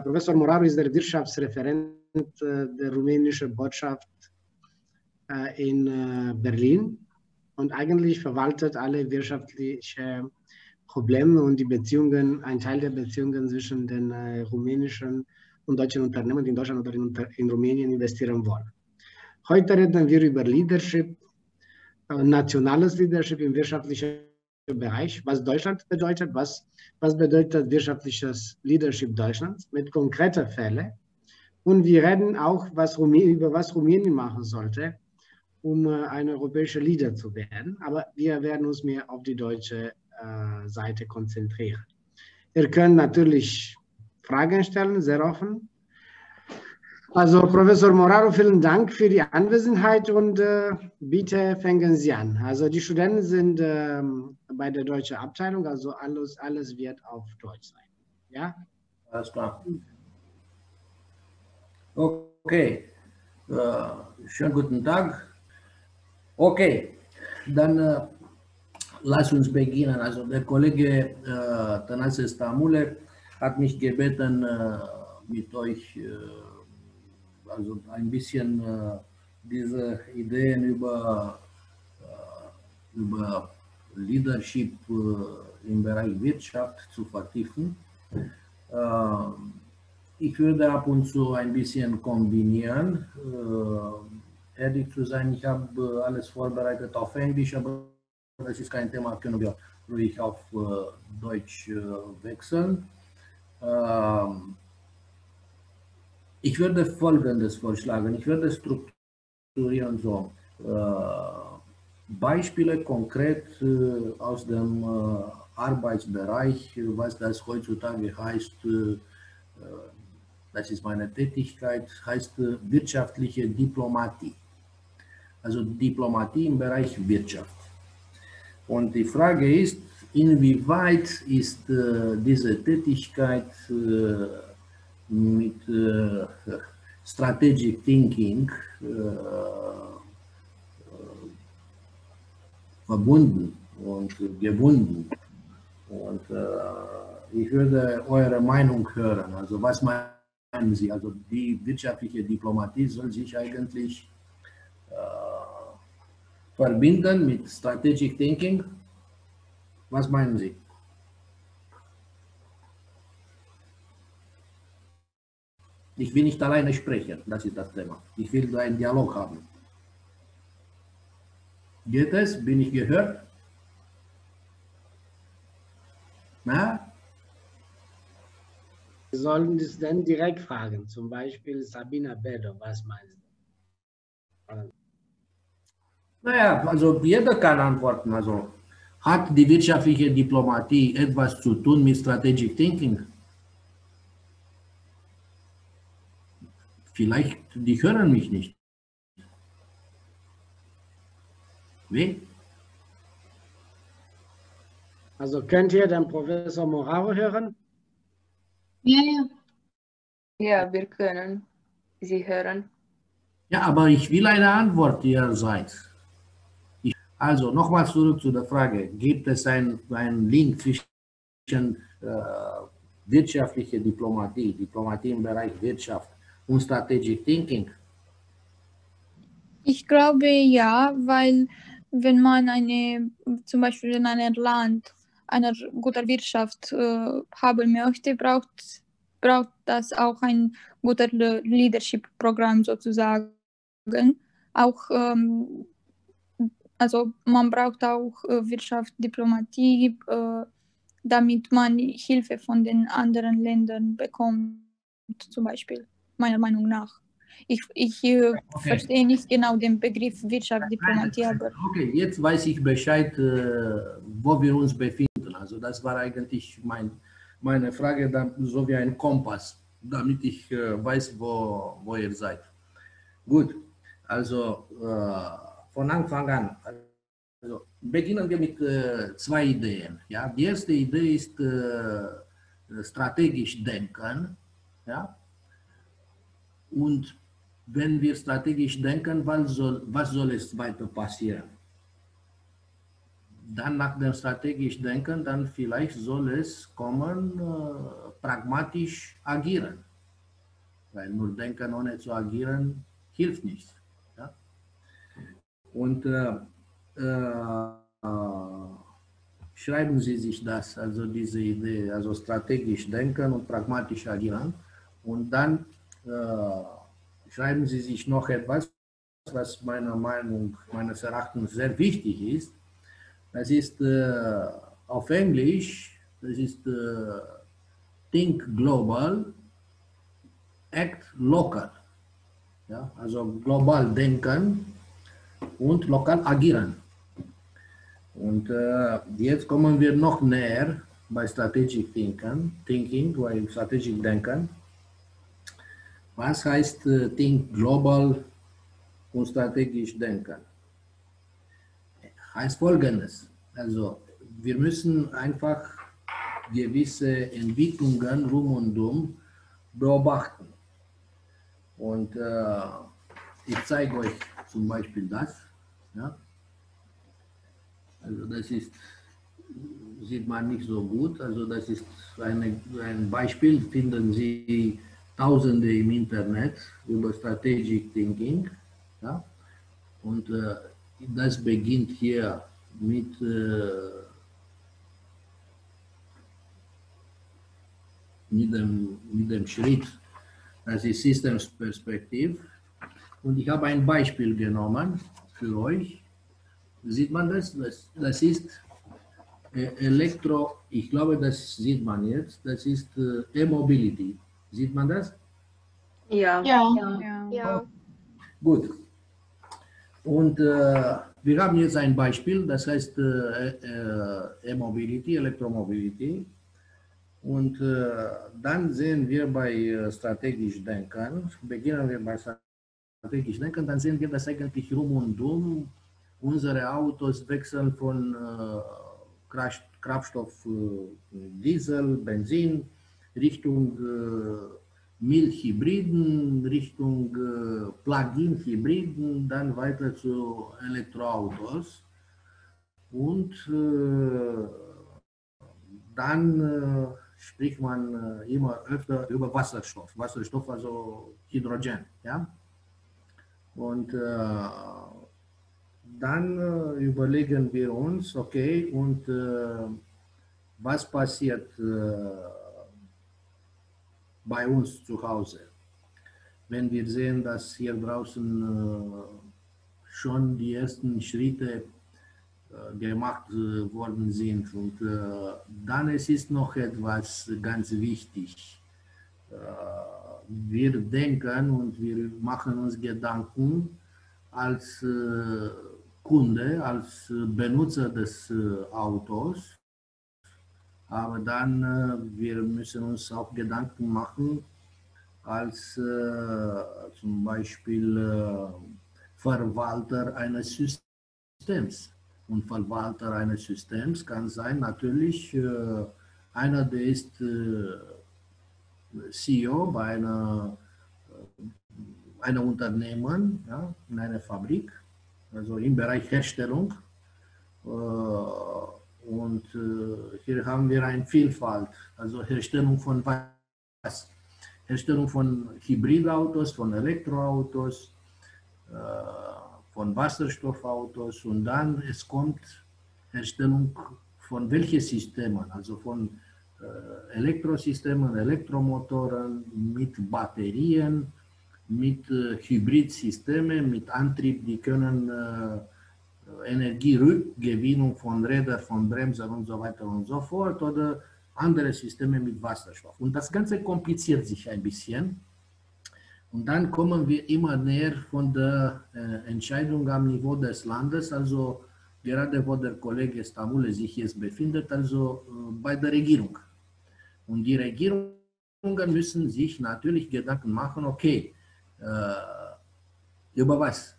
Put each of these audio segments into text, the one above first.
Professor Moraru ist der Wirtschaftsreferent der rumänischen Botschaft in Berlin und eigentlich verwaltet alle wirtschaftlichen Probleme und die Beziehungen, ein Teil der Beziehungen zwischen den rumänischen und deutschen Unternehmen, die in Deutschland oder in Rumänien investieren wollen. Heute reden wir über Leadership, nationales Leadership im wirtschaftlichen Bereich, was Deutschland bedeutet, was bedeutet wirtschaftliches Leadership Deutschlands mit konkreten Fällen. Und wir reden auch, über was Rumänien machen sollte, um ein europäischer Leader zu werden. Aber wir werden uns mehr auf die deutsche Seite konzentrieren. Ihr könnt natürlich Fragen stellen, sehr offen. Also Professor Moraru, vielen Dank für die Anwesenheit und bitte fangen Sie an. Also die Studenten sind bei der deutschen Abteilung, also alles wird auf Deutsch sein. Ja? Alles klar. Okay, schönen guten Tag. Okay, dann lass uns beginnen. Also der Kollege Tănase Stamule hat mich gebeten, mit euch also ein bisschen diese Ideen über Leadership im Bereich Wirtschaft zu vertiefen. Ich würde ab und zu ein bisschen kombinieren. Ehrlich zu sein, ich habe alles vorbereitet auf Englisch, aber das ist kein Thema, können wir ruhig auf Deutsch wechseln. Ich würde Folgendes vorschlagen. Ich würde strukturieren so. Beispiele konkret aus dem Arbeitsbereich, was das heutzutage heißt, das ist meine Tätigkeit, heißt wirtschaftliche Diplomatie. Also Diplomatie im Bereich Wirtschaft. Und die Frage ist, inwieweit ist diese Tätigkeit mit Strategic Thinking verbunden und gebunden. Und ich würde eure Meinung hören. Also was meinen Sie? Also die wirtschaftliche Diplomatie soll sich eigentlich verbinden mit Strategic Thinking? Was meinen Sie? Ich will nicht alleine sprechen, das ist das Thema. Ich will einen Dialog haben. Geht es? Bin ich gehört? Na? Wir sollen das dann direkt fragen, zum Beispiel Sabina Bedo, was meinst du? Naja, also jeder kann antworten. Also hat die wirtschaftliche Diplomatie etwas zu tun mit Strategic Thinking? Vielleicht, die hören mich nicht. Wie? Also könnt ihr den Professor Moraru hören? Ja, ja. Ja, wir können Sie hören. Ja, aber ich will eine Antwort ihrerseits. Also nochmal zurück zu der Frage, gibt es einen Link zwischen wirtschaftlicher Diplomatie, Diplomatie im Bereich Wirtschaft und Strategic Thinking? Ich glaube ja, weil wenn man zum Beispiel in einem Land eine gute Wirtschaft haben möchte, braucht das auch ein gutes Leadership-Programm sozusagen. Auch also man braucht auch Wirtschaftsdiplomatie, damit man Hilfe von den anderen Ländern bekommt, zum Beispiel, meiner Meinung nach. Ich verstehe nicht genau den Begriff Wirtschaftsdiplomatie, aber... Okay, jetzt weiß ich Bescheid, wo wir uns befinden. Also das war eigentlich meine Frage, so wie ein Kompass, damit ich weiß, wo ihr seid. Gut, also von Anfang an, also beginnen wir mit zwei Ideen. Ja? Die erste Idee ist strategisch denken. Ja? Und wenn wir strategisch denken, was soll es weiter passieren? dann nach dem strategisch Denken, dann vielleicht soll es kommen, pragmatisch agieren. Weil nur denken ohne zu agieren hilft nicht. Ja? Und schreiben Sie sich das, also diese Idee, also strategisch denken und pragmatisch agieren. Und dann schreiben Sie sich noch etwas, was meines Erachtens sehr wichtig ist. Das ist auf Englisch, das ist Think Global, Act Local. Ja, also global denken und lokal agieren. Und jetzt kommen wir noch näher bei Strategic Thinking, bei Strategic Denken. Was heißt Think Global und strategisch denken? Heißt Folgendes. Also wir müssen einfach gewisse Entwicklungen rum und um beobachten. Und ich zeige euch zum Beispiel das. Ja? Also das ist, sieht man nicht so gut. Also das ist ein Beispiel, finden Sie Tausende im Internet über Strategic Thinking. Ja? Und das beginnt hier mit dem Schritt, das ist Systems Perspektive. Und ich habe ein Beispiel genommen für euch. Sieht man das? Das ist ich glaube, das sieht man jetzt, das ist E-Mobility. Sieht man das? Ja. Ja. Gut. Und wir haben jetzt ein Beispiel, das heißt E-Mobility, Elektromobility. Und dann sehen wir bei strategisch Denken, beginnen wir bei strategisch Denken, dann sehen wir, dass eigentlich rum und um unsere Autos wechseln von Kraftstoff, Diesel, Benzin, Richtung Milchhybriden, Richtung Plug-in-Hybriden, dann weiter zu Elektroautos. Und dann spricht man immer öfter über Wasserstoff. Wasserstoff, also Hydrogen. Ja? Und dann überlegen wir uns, okay, und was passiert bei uns zu Hause? Wenn wir sehen, dass hier draußen schon die ersten Schritte gemacht worden sind. Und dann es ist noch etwas ganz wichtig. Wir denken und wir machen uns Gedanken als Kunde, als Benutzer des Autos. Aber dann wir müssen uns auch Gedanken machen als zum Beispiel Verwalter eines Systems. Und Verwalter eines Systems kann sein natürlich einer, der ist CEO bei einer Unternehmen, ja, in einer Fabrik, also im Bereich Herstellung. Und hier haben wir eine Vielfalt, also Herstellung von was? Herstellung von Hybridautos, von Elektroautos, von Wasserstoffautos, und dann es kommt Herstellung von welchen Systemen, also von Elektrosystemen, Elektromotoren mit Batterien, mit Hybridsystemen, mit Antrieb, die können Energierückgewinnung von Rädern, von Bremsen und so weiter und so fort, oder andere Systeme mit Wasserstoff. Und das Ganze kompliziert sich ein bisschen. Und dann kommen wir immer näher von der Entscheidung am Niveau des Landes, also gerade wo der Kollege Stamule sich jetzt befindet, also bei der Regierung. Und die Regierungen müssen sich natürlich Gedanken machen, okay, über was?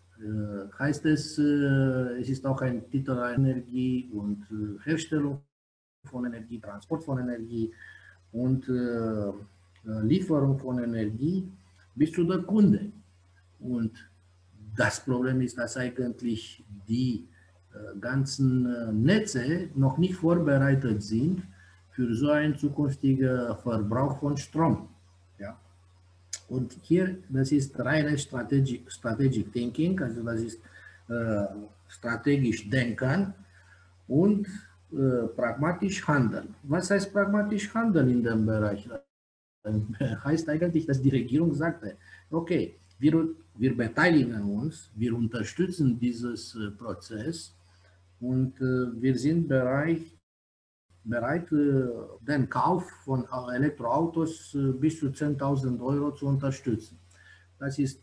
Heißt es, es ist auch ein Titel Energie und Herstellung von Energie, Transport von Energie und Lieferung von Energie bis zu der Kunde. Und das Problem ist, dass eigentlich die ganzen Netze noch nicht vorbereitet sind für so einen zukünftigen Verbrauch von Strom. Ja. Und hier, das ist reines Strategic Thinking, also das ist strategisch denken und pragmatisch handeln. Was heißt pragmatisch handeln in dem Bereich? Heißt eigentlich, dass die Regierung sagte, okay, wir beteiligen uns, wir unterstützen dieses Prozess und wir sind bereit, den Kauf von Elektroautos bis zu 10.000 Euro zu unterstützen. Das ist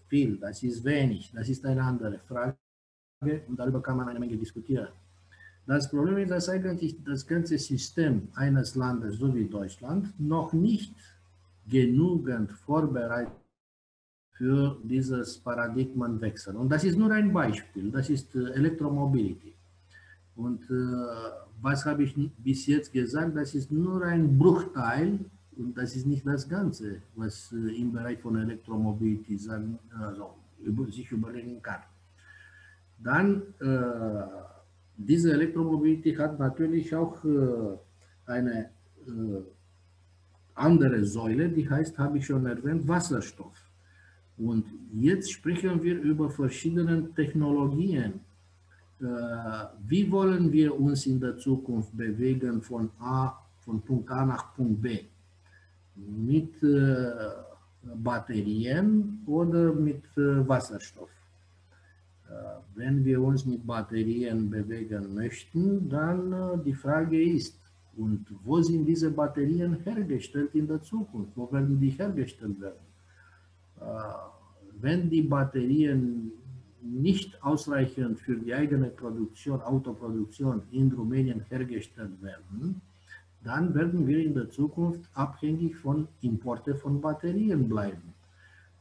viel, das ist wenig, das ist eine andere Frage und darüber kann man eine Menge diskutieren. Das Problem ist, dass eigentlich das ganze System eines Landes, so wie Deutschland, noch nicht genügend vorbereitet für dieses Paradigmenwechsel. Und das ist nur ein Beispiel, das ist Elektromobility. Und was habe ich bis jetzt gesagt? Das ist nur ein Bruchteil und das ist nicht das Ganze, was im Bereich von Elektromobility sich überlegen kann. Dann, diese Elektromobility hat natürlich auch eine andere Säule, die heißt, habe ich schon erwähnt, Wasserstoff. Und jetzt sprechen wir über verschiedene Technologien. Wie wollen wir uns in der Zukunft bewegen von Punkt A nach Punkt B? Mit Batterien oder mit Wasserstoff? Wenn wir uns mit Batterien bewegen möchten, dann die Frage ist, und wo sind diese Batterien hergestellt in der Zukunft? Wo werden die hergestellt werden? Wenn die Batterien nicht ausreichend für die eigene Produktion, Autoproduktion in Rumänien hergestellt werden, dann werden wir in der Zukunft abhängig von Importen von Batterien bleiben.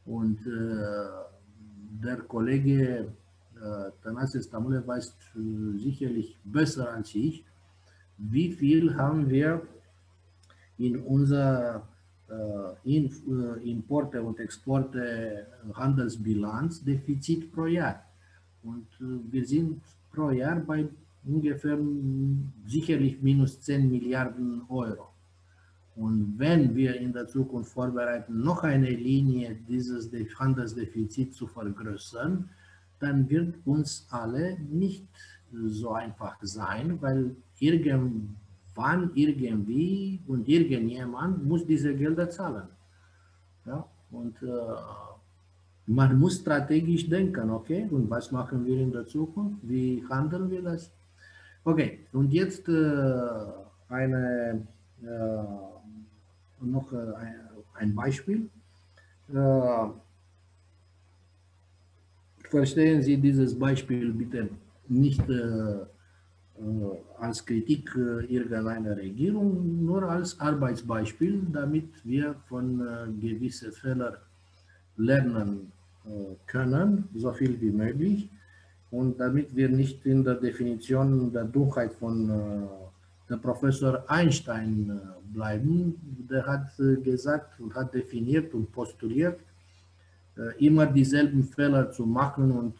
Und der Kollege Tănase Stamule weiß sicherlich besser als ich, wie viel haben wir in unserer Importe und Exporte Handelsbilanz Defizit pro Jahr. Und wir sind pro Jahr bei ungefähr sicherlich minus 10 Milliarden Euro. Und wenn wir in der Zukunft vorbereiten, noch eine Linie dieses Handelsdefizits zu vergrößern, dann wird uns alle nicht so einfach sein, weil irgendwann, irgendwie und irgendjemand muss diese Gelder zahlen. Ja? Und man muss strategisch denken, okay, und was machen wir in der Zukunft? Wie handeln wir das? Okay, und jetzt noch ein Beispiel. Verstehen Sie dieses Beispiel bitte nicht als Kritik irgendeiner Regierung, nur als Arbeitsbeispiel, damit wir von gewissen Fehlern lernen können, so viel wie möglich, und damit wir nicht in der Definition der Dummheit von der Professor Einstein bleiben. Der hat gesagt und hat definiert und postuliert, immer dieselben Fehler zu machen und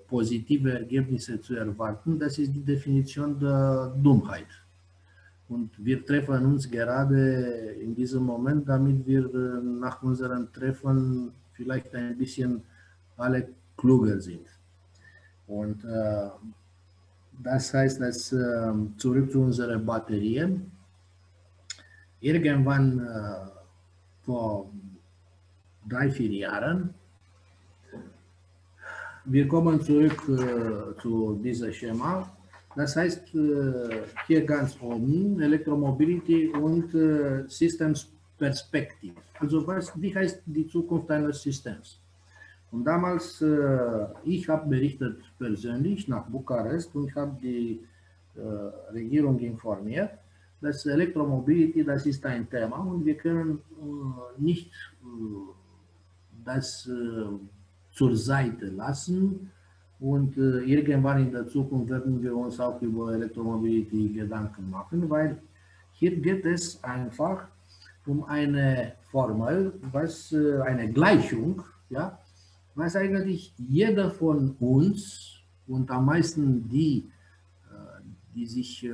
positive Ergebnisse zu erwarten, das ist die Definition der Dummheit. Und wir treffen uns gerade in diesem Moment, damit wir nach unserem Treffen vielleicht ein bisschen alle klüger sind. Und das heißt, dass zurück zu unseren Batterien. Irgendwann vor 3-4 Jahren, wir kommen zurück zu diesem Schema. Das heißt, hier ganz oben Elektromobility und Systems Perspective. Also wie heißt die Zukunft eines Systems? Und damals, ich habe berichtet persönlich nach Bukarest und habe die Regierung informiert, dass Elektromobility, das ist ein Thema und wir können nicht das zur Seite lassen und irgendwann in der Zukunft werden wir uns auch über Elektromobility Gedanken machen, weil hier geht es einfach um eine Formel, eine Gleichung, ja, was eigentlich jeder von uns und am meisten die, die sich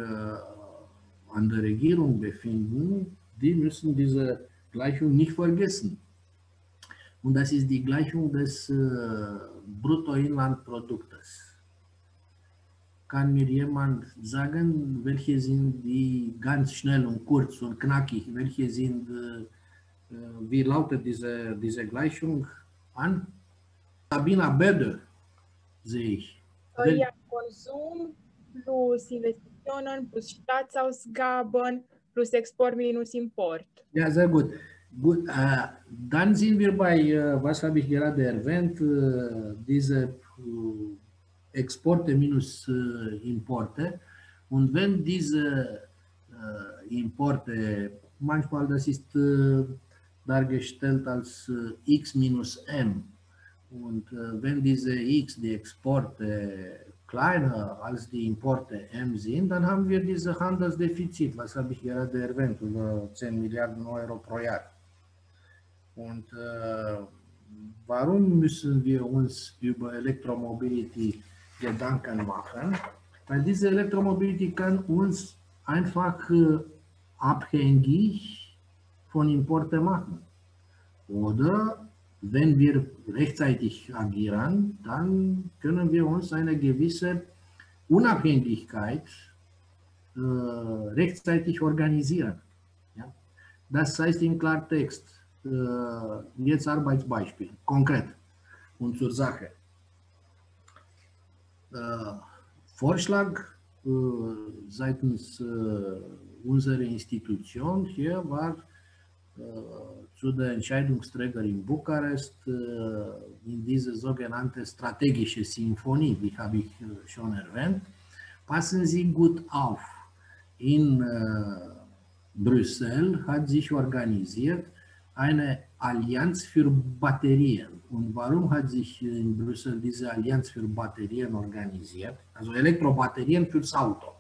an der Regierung befinden, die müssen diese Gleichung nicht vergessen. Und das ist die Gleichung des Bruttoinlandproduktes. Kann mir jemand sagen, welche sind die ganz schnell und kurz und knackig, welche sind, wie lautet diese Gleichung an? Sabina Böde, sehe ich. Ja, Konsum plus Investitionen plus Staatsausgaben plus Export minus Import. Ja, sehr gut. Gut, dann sind wir bei, was habe ich gerade erwähnt, diese Exporte minus Importe. Und wenn diese Importe, manchmal das ist dargestellt als X minus M, und wenn diese X, die Exporte, kleiner als die Importe M sind, dann haben wir dieses Handelsdefizit, was habe ich gerade erwähnt, über 10 Milliarden Euro pro Jahr. Und warum müssen wir uns über Elektromobility Gedanken machen? Weil diese Elektromobility kann uns einfach abhängig von Importen machen. Oder wenn wir rechtzeitig agieren, dann können wir uns eine gewisse Unabhängigkeit rechtzeitig organisieren. Ja? Das heißt im Klartext, jetzt Arbeitsbeispiel, konkret und zur Sache. Vorschlag seitens unserer Institution hier war, zu der Entscheidungsträger in Bukarest in diese sogenannte strategische Sinfonie, die habe ich schon erwähnt. Passen Sie gut auf. In Brüssel hat sich organisiert eine Allianz für Batterien. Und warum hat sich in Brüssel diese Allianz für Batterien organisiert? Also Elektrobatterien fürs Auto,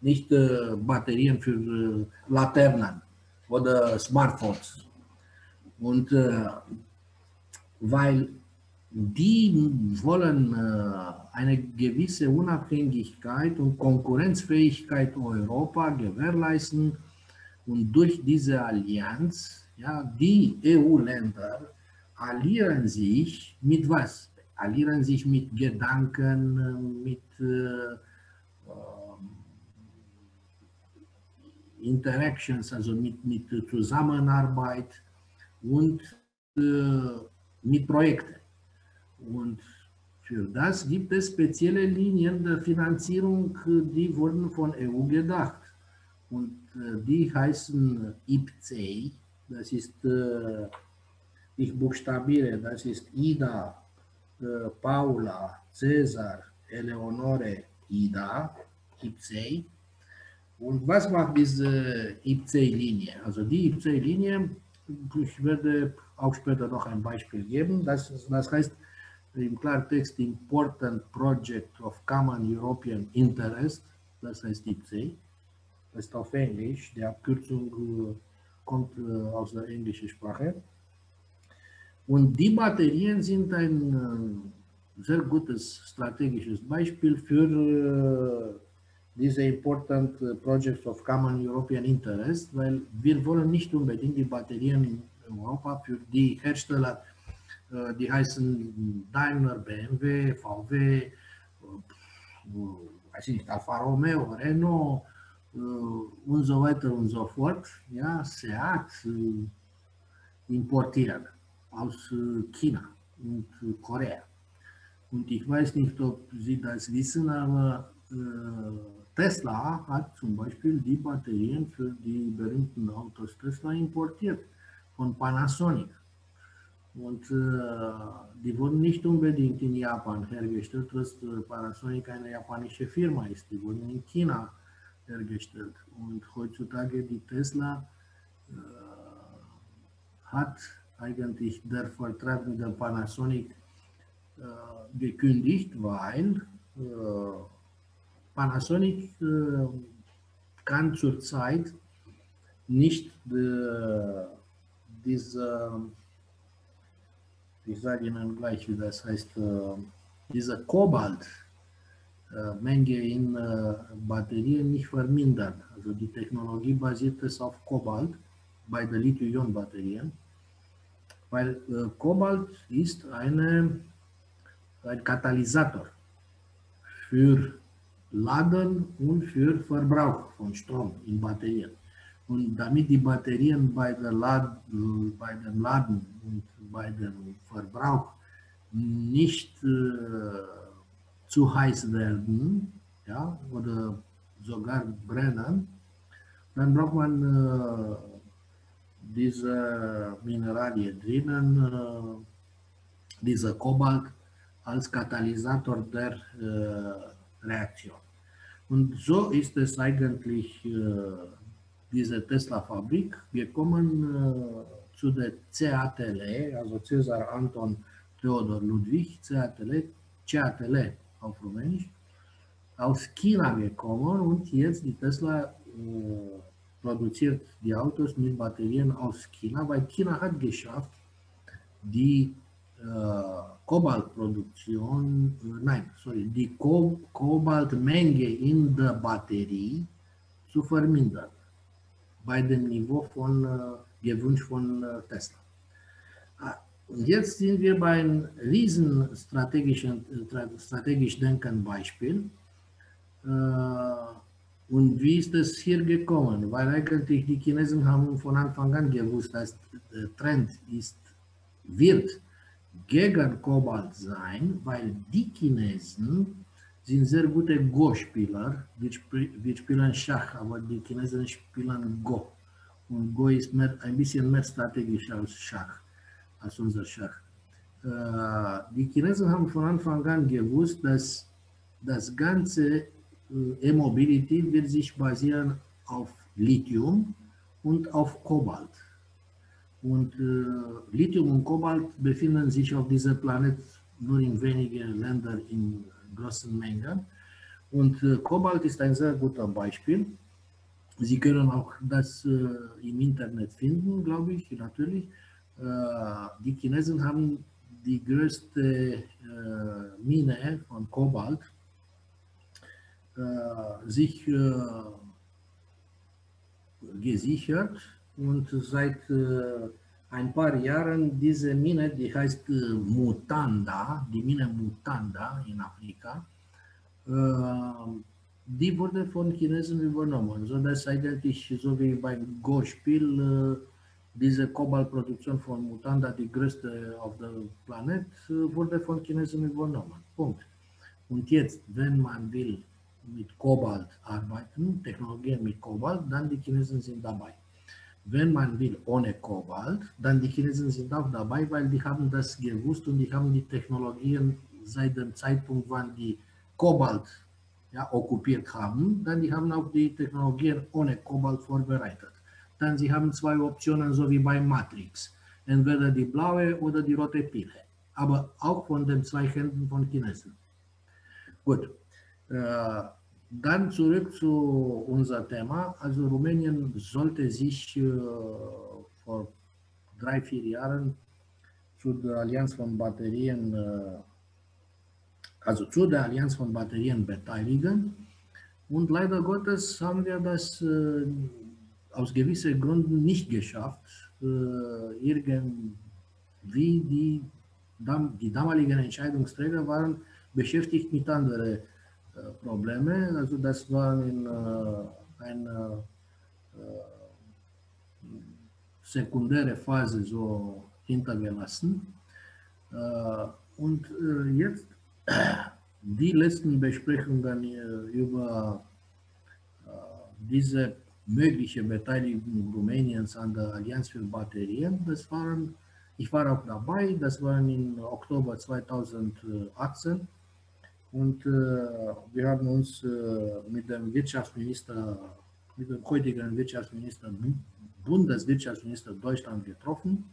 nicht Batterien für Laternen oder Smartphones. Und weil die wollen eine gewisse Unabhängigkeit und Konkurrenzfähigkeit Europa gewährleisten, und durch diese Allianz, ja, die EU-Länder alliieren sich mit was? Alliieren sich mit Gedanken, mit Interactions, also mit Zusammenarbeit und mit Projekten. Und für das gibt es spezielle Linien der Finanzierung, die wurden von EU gedacht. Und die heißen IPCEI, das ist, ich buchstabiere, das ist Ida, Paula, Cäsar, Eleonore, Ida, IPCEI. Und was macht diese IPCEI-Linie? Also die IPCEI-Linie, ich werde auch später noch ein Beispiel geben, das heißt im Klartext Important Project of Common European Interest, das heißt IPCEI. Das ist auf Englisch, die Abkürzung kommt aus der englischen Sprache. Und die Batterien sind ein sehr gutes strategisches Beispiel für diese Important Projects of Common European Interest, weil wir wollen nicht unbedingt die Batterien in Europa für die Hersteller, die heißen Daimler, BMW, VW, weiß ich nicht, Alfa Romeo, Renault, und so weiter und so fort, ja, Seat importieren aus China und Korea. Und ich weiß nicht, ob Sie das wissen, aber Tesla hat zum Beispiel die Batterien für die berühmten Autos Tesla importiert von Panasonic. Und die wurden nicht unbedingt in Japan hergestellt, was Panasonic eine japanische Firma ist. Die wurden in China hergestellt. Und heutzutage die Tesla hat eigentlich der Vertrag mit der Panasonic gekündigt, weil Panasonic kann zurzeit nicht diese, ich sage Ihnen gleich, wie das heißt, dieser Kobalt Menge in Batterien nicht vermindern. Also die Technologie basiert es auf Kobalt bei der Lithium-Ionen-Batterien, weil Kobalt ist ein Katalysator für Laden und für Verbrauch von Strom in Batterien. Und damit die Batterien bei dem Laden und bei dem Verbrauch nicht zu heiß werden, ja, oder sogar brennen, dann braucht man diese Mineralien drinnen, dieser Kobalt als Katalysator der Reaktion. Und so ist es eigentlich diese Tesla-Fabrik. Wir kommen zu der CATL, also Cäsar Anton Theodor Ludwig, CATL auf Rumänisch, aus China gekommen und jetzt die Tesla produziert die Autos mit Batterien aus China, weil China hat geschafft, die Kobaltproduktion, die Kobaltmenge in der Batterie zu vermindern, bei dem Niveau von gewünscht von Tesla. Und jetzt sind wir bei einem riesen strategisch denken Beispiel. Und wie ist es hier gekommen? Weil eigentlich die Chinesen haben von Anfang an gewusst, dass der Trend wird gegen Kobalt sein, weil die Chinesen sind sehr gute Go-Spieler. Wir spielen Schach, aber die Chinesen spielen Go. Und Go ist ein bisschen mehr strategisch als Schach, als unser Schach. Die Chinesen haben von Anfang an gewusst, dass das ganze E-Mobility wird sich basieren auf Lithium und auf Kobalt. Und Lithium und Kobalt befinden sich auf diesem Planet nur in wenigen Ländern in großen Mengen. Und Kobalt ist ein sehr guter Beispiel. Sie können auch das im Internet finden, glaube ich, natürlich. Die Chinesen haben die größte Mine von Kobalt sich gesichert. Und seit ein paar Jahren diese Mine, die heißt Mutanda, die Mine Mutanda in Afrika, die wurde von Chinesen übernommen, sodass eigentlich so wie beim Go-Spiel diese Kobaltproduktion von Mutanda, die größte auf dem Planet, wurde von Chinesen übernommen. Punkt. Und jetzt, wenn man will mit Kobalt arbeiten, Technologien mit Kobalt, dann die Chinesen sind dabei. Wenn man will ohne Kobalt, dann die Chinesen sind auch dabei, weil die haben das gewusst und die haben die Technologien seit dem Zeitpunkt, wann die Kobalt okkupiert haben, dann die haben auch die Technologien ohne Kobalt vorbereitet. Dann sie haben zwei Optionen, so wie bei Matrix, entweder die blaue oder die rote Pille, aber auch von den zwei Händen von Chinesen. Gut. Dann zurück zu unserem Thema. Also Rumänien sollte sich vor 3-4 Jahren zu der Allianz von Batterien, beteiligen. Und leider Gottes haben wir das aus gewissen Gründen nicht geschafft. Irgendwie die damaligen Entscheidungsträger waren beschäftigt mit anderen Probleme. Also das war in einer sekundäre Phase so hintergelassen. Und jetzt die letzten Besprechungen über diese mögliche Beteiligung Rumäniens an der Allianz für Batterien, ich war auch dabei, das war im Oktober 2018. Und wir haben uns mit dem heutigen Bundeswirtschaftsminister Deutschland getroffen.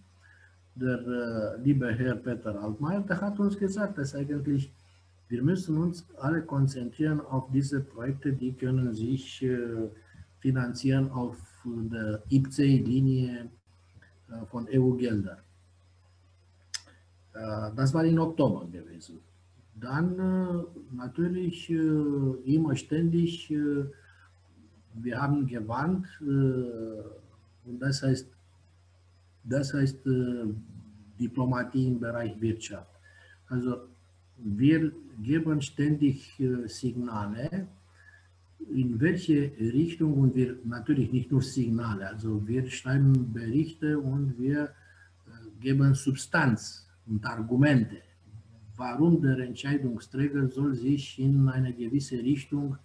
Der liebe Herr Peter Altmaier, der hat uns gesagt, dass eigentlich wir müssen uns alle konzentrieren auf diese Projekte, die können sich finanzieren auf der IPCEI-Linie von EU-Geldern. Das war im Oktober gewesen. dann natürlich immer ständig, wir haben gewarnt, und das heißt Diplomatie im Bereich Wirtschaft. Also wir geben ständig Signale, in welche Richtung, und wir natürlich nicht nur Signale, also wir schreiben Berichte und wir geben Substanz und Argumente, warum der Entscheidungsträger soll sich in eine gewisse Richtung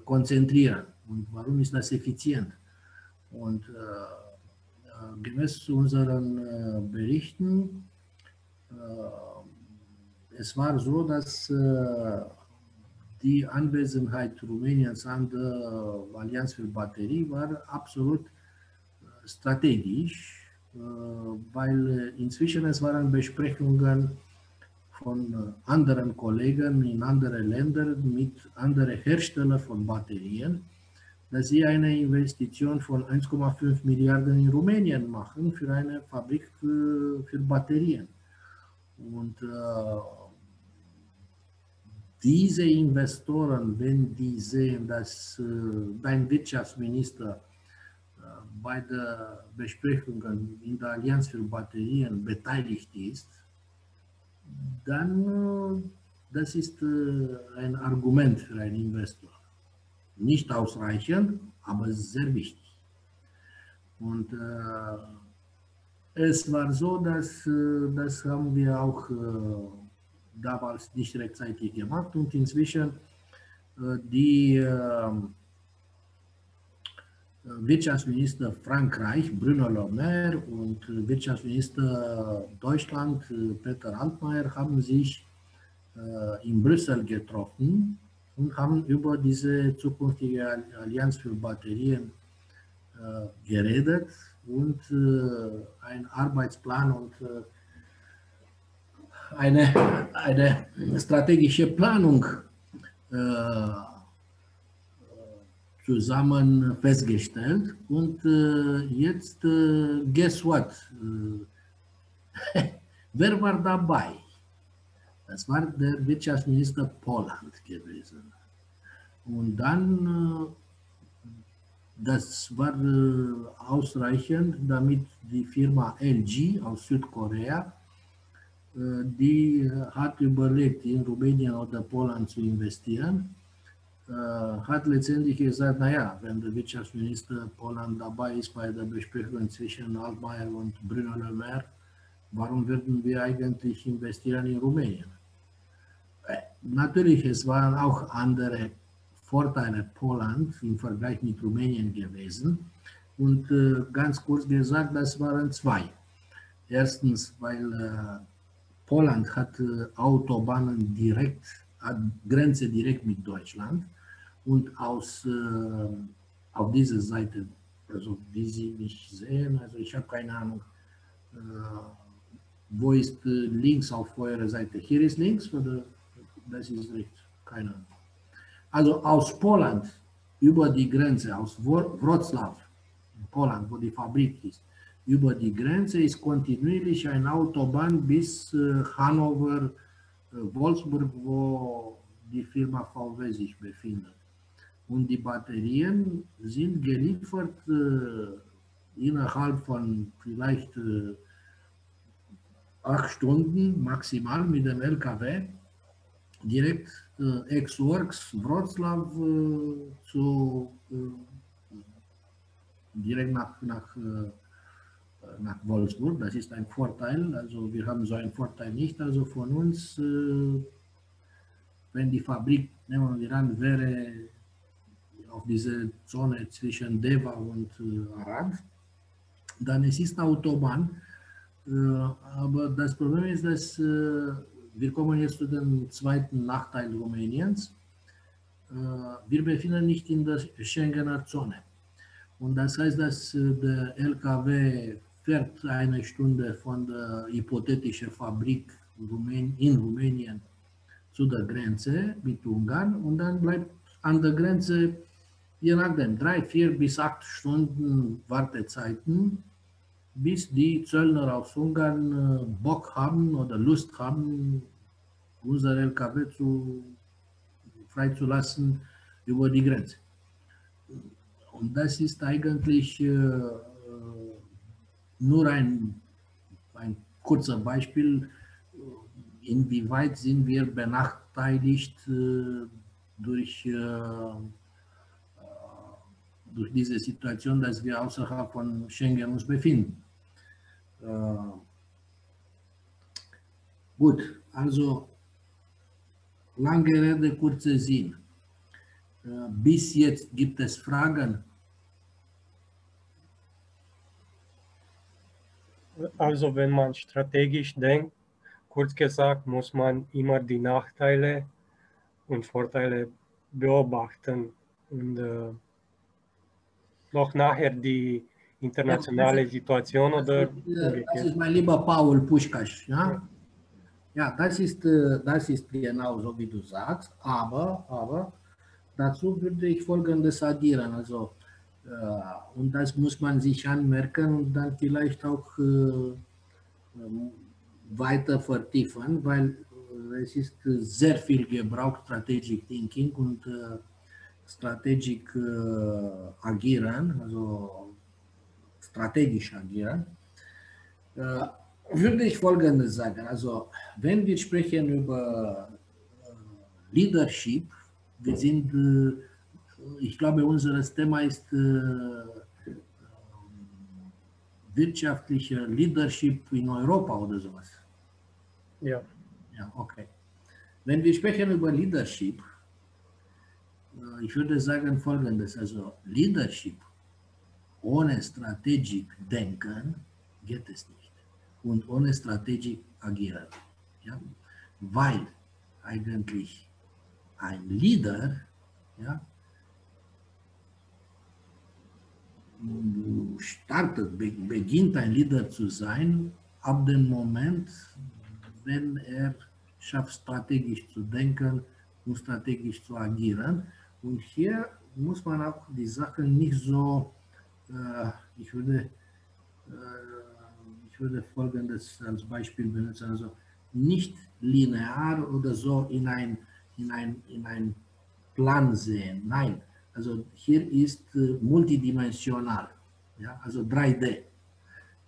konzentrieren und warum ist das effizient. Und gemäß unseren Berichten, es war so, dass die Anwesenheit Rumäniens an der Allianz für Batterie war absolut strategisch, weil inzwischen es waren Besprechungen von anderen Kollegen in anderen Ländern mit anderen Herstellern von Batterien, dass sie eine Investition von 1,5 Milliarden in Rumänien machen für eine Fabrik für Batterien. Und diese Investoren, wenn die sehen, dass dein Wirtschaftsminister bei den Besprechungen in der Allianz für Batterien beteiligt ist, dann das ist ein Argument für einen Investor. Nicht ausreichend, aber sehr wichtig. Und es war so, dass das haben wir auch damals nicht rechtzeitig gemacht und inzwischen die Wirtschaftsminister Frankreich, Bruno Le Maire, und Wirtschaftsminister Deutschland, Peter Altmaier, haben sich in Brüssel getroffen und haben über diese zukünftige Allianz für Batterien geredet und einen Arbeitsplan und eine strategische Planung zusammen festgestellt. Und jetzt, guess what? Wer war dabei? Das war der Wirtschaftsminister Poland gewesen. Und dann, das war ausreichend, damit die Firma LG aus Südkorea, die hat überlegt, in Rumänien oder Polen zu investieren, hat letztendlich gesagt, naja, wenn der Wirtschaftsminister Poland dabei ist bei der Besprechung zwischen Altmaier und Bruno Le Maire, warum würden wir eigentlich investieren in Rumänien? Natürlich, es waren auch andere Vorteile Poland im Vergleich mit Rumänien gewesen. Und ganz kurz gesagt, das waren zwei. Erstens, weil Poland hat Autobahnen direkt, hat Grenze direkt mit Deutschland. Und auf dieser Seite, also wie Sie mich sehen, also ich habe keine Ahnung, wo ist links auf eurer Seite? Hier ist links oder das ist rechts? Keine Ahnung. Also aus Poland über die Grenze, aus Wrocław, Poland, wo die Fabrik ist, über die Grenze ist kontinuierlich eine Autobahn bis Hannover, Wolfsburg, wo die Firma VW sich befindet. Und die Batterien sind geliefert innerhalb von vielleicht 8 Stunden maximal mit dem LKW direkt ex-Works Wrocław direkt nach Wolfsburg. Das ist ein Vorteil, also wir haben so einen Vorteil nicht, also von uns, wenn die Fabrik, nehmen wir an, wäre auf diese Zone zwischen Deva und Arad, dann es ist Autobahn, aber das Problem ist, dass wir kommen jetzt zu dem zweiten Nachteil Rumäniens. Wir befinden nicht in der Schengener Zone. Und das heißt, dass der LKW fährt eine Stunde von der hypothetischen Fabrik in Rumänien zu der Grenze mit Ungarn und dann bleibt an der Grenze je nachdem 3, 4 bis 8 Stunden Wartezeiten, bis die Zöllner aus Ungarn Bock haben oder Lust haben, unser LKW freizulassen über die Grenze. Und das ist eigentlich nur ein kurzer Beispiel, inwieweit sind wir benachteiligt durch diese Situation, dass wir außerhalb von Schengen uns befinden. Gut, also lange Rede, kurzer Sinn. Bis jetzt gibt es Fragen. Also wenn man strategisch denkt, kurz gesagt, muss man immer die Nachteile und Vorteile beobachten und noch nachher die internationale Situation oder umgekehrt. Das ist mein lieber Paul Puschkasch. Ja, ja, das ist genau so, wie du sagst, aber dazu würde ich Folgendes addieren. Also, und das muss man sich anmerken und dann vielleicht auch weiter vertiefen, weil es ist sehr viel gebraucht, Strategic Thinking und Strategic Agieren, also strategisch agieren. Würde ich Folgendes sagen, also wenn wir sprechen über Leadership, wir sind, ich glaube, unser Thema ist wirtschaftlicher Leadership in Europa oder sowas. Ja. Ja, okay. Wenn wir sprechen über Leadership, ich würde sagen Folgendes, also Leadership ohne strategisch denken geht es nicht und ohne strategisch agieren. Ja? Weil eigentlich ein Leader, ja, beginnt ein Leader zu sein, ab dem Moment, wenn er schafft, strategisch zu denken und strategisch zu agieren. Und hier muss man auch die Sachen nicht so, ich würde Folgendes als Beispiel benutzen, also nicht linear oder so in ein Plan sehen. Nein, also hier ist multidimensional, ja, also 3D.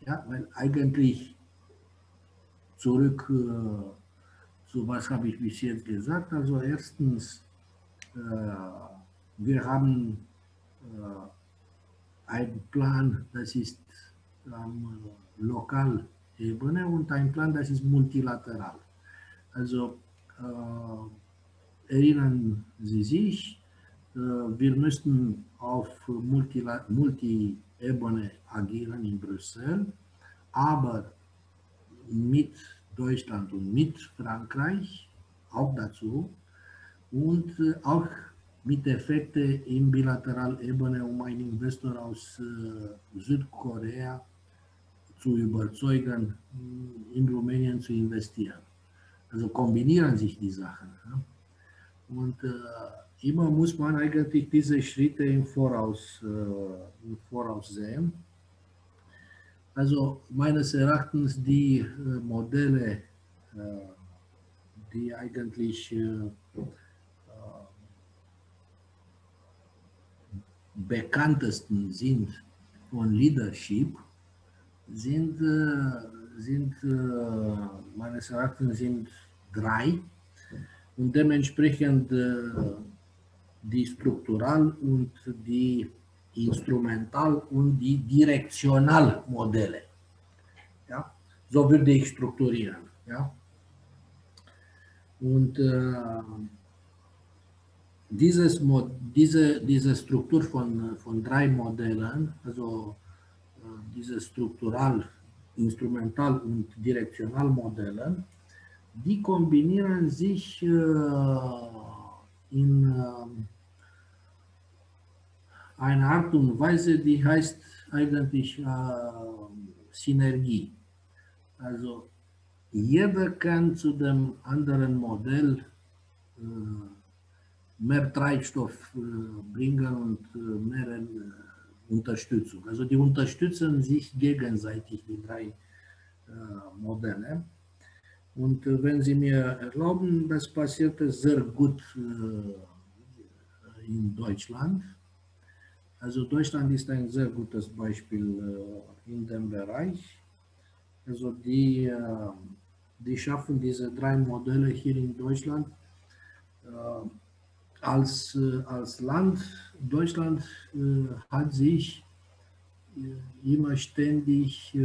Ja, weil eigentlich zurück zu was habe ich bis jetzt gesagt. Also erstens, wir haben einen Plan, das ist Lokalebene und ein Plan, das ist multilateral. Also erinnern Sie sich, wir müssten auf Multi-Ebene agieren in Brüssel, aber mit Deutschland und mit Frankreich auch dazu und auch mit Effekten in bilateraler Ebene, um einen Investor aus Südkorea zu überzeugen, in Rumänien zu investieren. Also kombinieren sich die Sachen. Ja? Und immer muss man eigentlich diese Schritte im Voraus sehen. Also meines Erachtens die Modelle, die eigentlich bekanntesten sind von Leadership, sind meines Erachtens sind 3 und dementsprechend die Struktural- und die Instrumental- und die Direktionalmodelle. Ja? So würde ich strukturieren. Ja? Und diese Struktur von 3 Modellen, also diese Struktural-, Instrumental- und Direktionalmodellen, die kombinieren sich in eine Art und Weise, die heißt eigentlich Synergie. Also jeder kann zu dem anderen Modell mehr Treibstoff bringen und mehr Unterstützung. Also die unterstützen sich gegenseitig, die 3 Modelle. Und wenn Sie mir erlauben, das passierte sehr gut in Deutschland. Also Deutschland ist ein sehr gutes Beispiel in dem Bereich. Also die schaffen diese 3 Modelle hier in Deutschland. Als Land, Deutschland hat sich immer ständig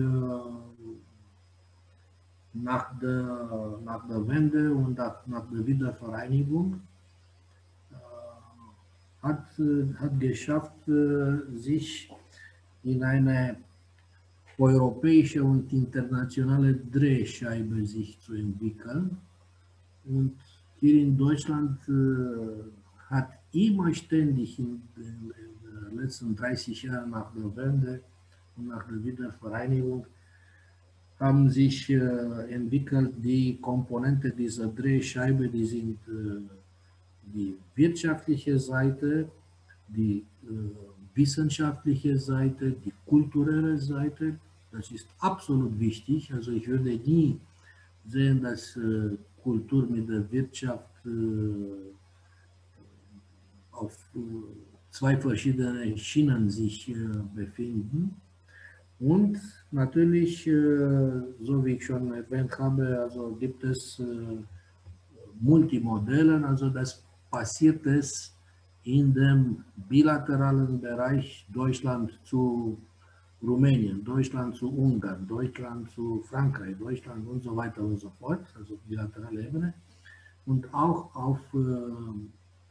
nach der Wende und nach der Wiedervereinigung hat geschafft, sich in eine europäische und internationale Drehscheibe sich zu entwickeln. Und hier in Deutschland hat immer ständig in den letzten 30 Jahren nach der Wende und nach der Wiedervereinigung haben sich entwickelt die Komponente dieser Drehscheibe, die sind die wirtschaftliche Seite, die wissenschaftliche Seite, die kulturelle Seite. Das ist absolut wichtig. Also ich würde nie sehen, dass Kultur mit der Wirtschaft auf 2 verschiedene Schienen sich befinden. Und natürlich, so wie ich schon erwähnt habe, also gibt es Multimodellen, also das passiert es in dem bilateralen Bereich Deutschland zu Rumänien, Deutschland zu Ungarn, Deutschland zu Frankreich, Deutschland und so weiter und so fort, also bilaterale Ebene. Und auch auf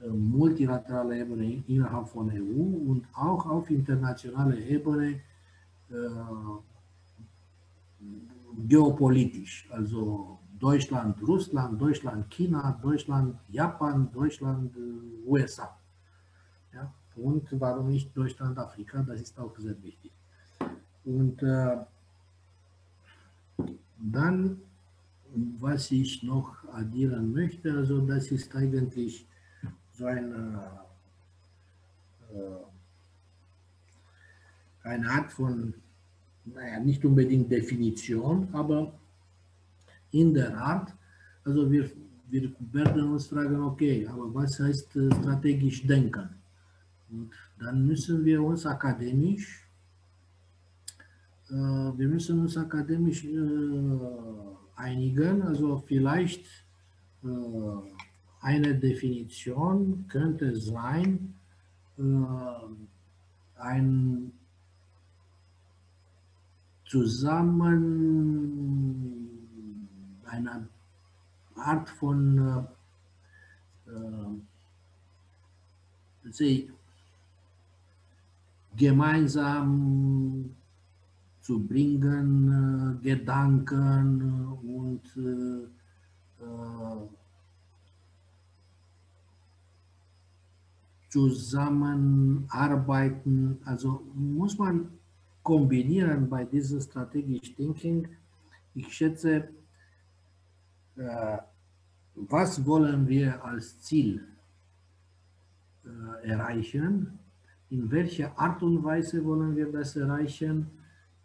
multilateraler Ebene innerhalb von EU und auch auf internationaler Ebene geopolitisch, also Deutschland, Russland, Deutschland, China, Deutschland, Japan, Deutschland, USA. Ja? Und warum nicht Deutschland, Afrika, das ist auch sehr wichtig. Und dann, was ich noch addieren möchte, also das ist eigentlich so eine Art von, naja, nicht unbedingt Definition, aber in der Art, also wir werden uns fragen, okay, aber was heißt strategisch denken? Und dann müssen wir uns akademisch einigen, also vielleicht eine Definition könnte sein, ein eine Art von gemeinsam zu bringen, Gedanken und zusammenarbeiten. Also muss man kombinieren bei diesem Strategic Thinking. Ich schätze, was wollen wir als Ziel erreichen? In welcher Art und Weise wollen wir das erreichen?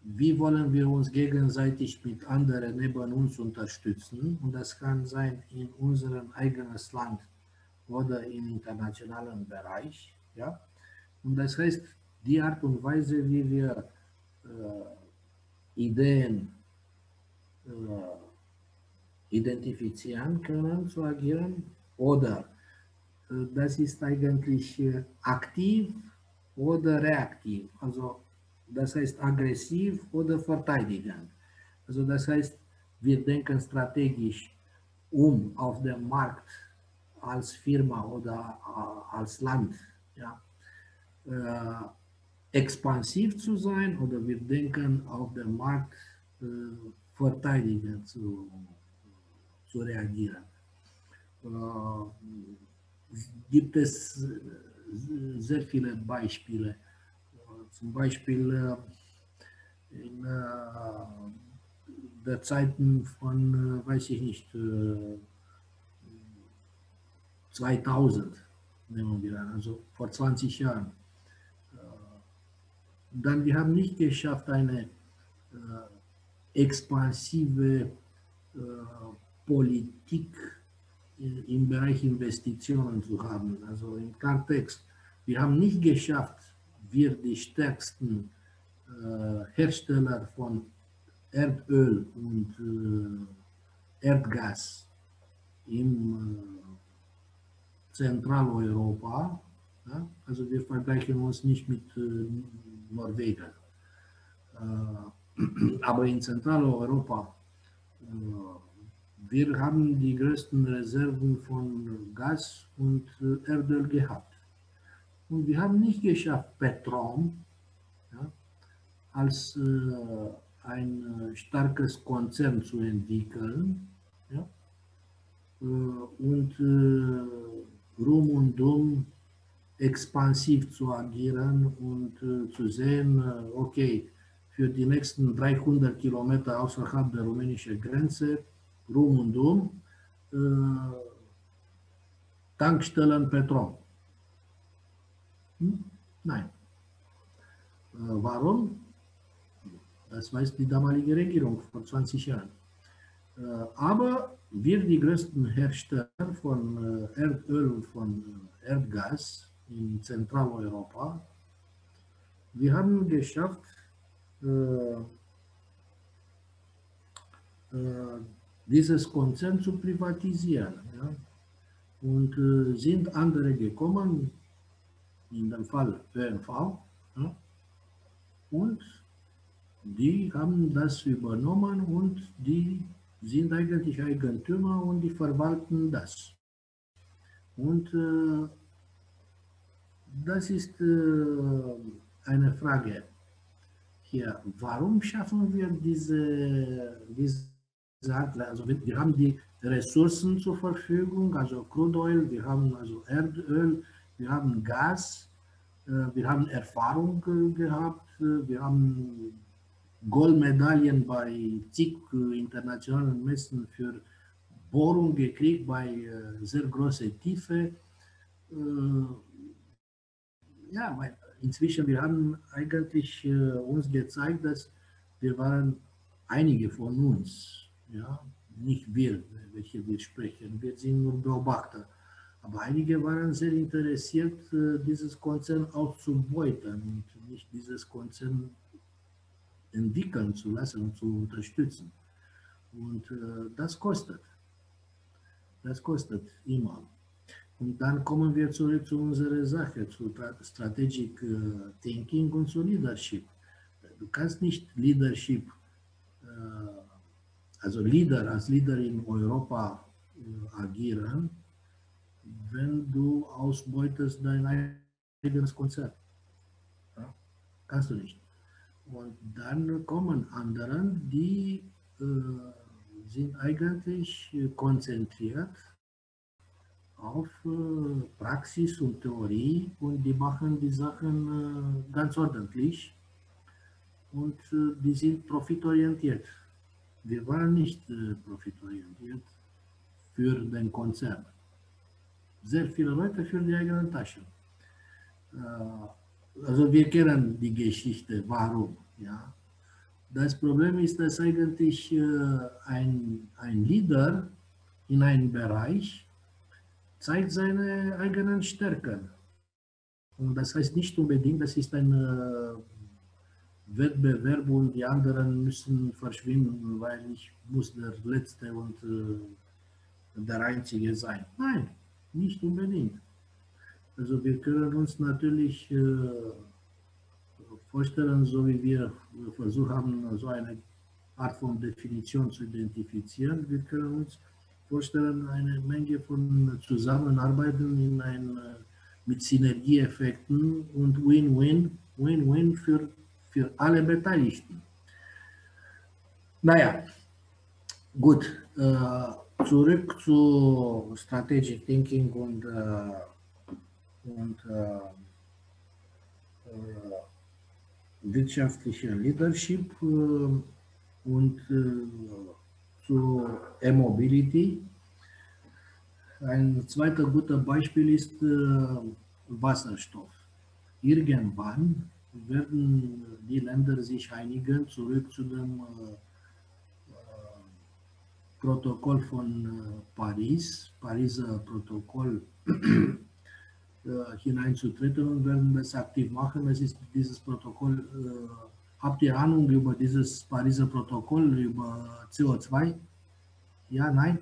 Wie wollen wir uns gegenseitig mit anderen neben uns unterstützen? Und das kann sein in unserem eigenen Land oder im internationalen Bereich. Ja? Und das heißt, die Art und Weise, wie wir Ideen identifizieren können, zu agieren, oder das ist eigentlich aktiv oder reaktiv, also das heißt aggressiv oder verteidigend. Also das heißt, wir denken strategisch, um auf dem Markt als Firma oder als Land, ja, expansiv zu sein, oder wir denken auf dem Markt verteidigend zu reagieren. Gibt es sehr viele Beispiele. Zum Beispiel in der Zeiten von, weiß ich nicht, 2000, nehmen wir an, also vor 20 Jahren. Dann, wir haben nicht geschafft, eine expansive Politik im Bereich Investitionen zu haben. Also im Klartext, wir haben nicht geschafft, wir die stärksten Hersteller von Erdöl und Erdgas in Zentraleuropa, ja? Also wir vergleichen uns nicht mit Norwegen, aber in Zentraleuropa wir haben die größten Reserven von Gas und Erdöl gehabt. Und wir haben nicht geschafft, Petrom, ja, als ein starkes Konzern zu entwickeln, ja, und rum und um expansiv zu agieren und zu sehen, okay, für die nächsten 300 Kilometer außerhalb der rumänischen Grenze, rum und um, Tankstellen Petrom. Nein. Warum? Das weiß die damalige Regierung vor 20 Jahren. Aber wir, die größten Hersteller von Erdöl und von Erdgas in Zentraleuropa, wir haben geschafft, dieses Konzern zu privatisieren. Ja? Und sind andere gekommen, in dem Fall ÖMV, ja? Und die haben das übernommen und die sind eigentlich Eigentümer und die verwalten das. Und das ist eine Frage hier. Warum schaffen wir diese Art? Also wir haben die Ressourcen zur Verfügung, also Crude Oil, wir haben also Erdöl, wir haben Gas, wir haben Erfahrung gehabt, wir haben Goldmedaillen bei zig internationalen Messen für Bohrung gekriegt bei sehr großer Tiefe. Ja, weil inzwischen wir haben eigentlich uns gezeigt, dass wir waren, einige von uns, ja, nicht wir, welche wir sprechen, wir sind nur Beobachter, aber einige waren sehr interessiert, dieses Konzern auszubeuten und nicht dieses Konzern entwickeln zu lassen und zu unterstützen. Und das kostet immer. Und dann kommen wir zurück zu unserer Sache, zu Strategic Thinking und zu Leadership. Du kannst nicht Leadership, also als Leader in Europa agieren, wenn du ausbeutest dein eigenes Konzert. Ja? Kannst du nicht. Und dann kommen andere, die sind eigentlich konzentriert auf Praxis und Theorie und die machen die Sachen ganz ordentlich und die sind profitorientiert. Wir waren nicht profitorientiert für den Konzern. Sehr viele Leute für die eigenen Taschen. Also wir kennen die Geschichte, warum. Ja. Das Problem ist, dass eigentlich ein Leader in einem Bereich zeigt seine eigenen Stärken. Und das heißt nicht unbedingt, das ist ein Wettbewerb und die anderen müssen verschwinden, weil ich muss der Letzte und der Einzige sein. Nein, nicht unbedingt. Also wir können uns natürlich vorstellen, so wie wir versucht haben, so eine Art von Definition zu identifizieren. Wir können uns vorstellen, eine Menge von Zusammenarbeiten mit Synergieeffekten und Win-Win für alle Beteiligten. Naja, gut, zurück zu Strategic Thinking und wirtschaftlicher Leadership und zu E-Mobility. Ein zweiter guter Beispiel ist Wasserstoff. Irgendwann werden die Länder sich einigen, zurück zu dem Protokoll von Paris, Pariser Protokoll hineinzutreten und werden das aktiv machen. Das ist dieses Protokoll. Habt ihr Ahnung über dieses Pariser Protokoll, über CO2? Ja, nein?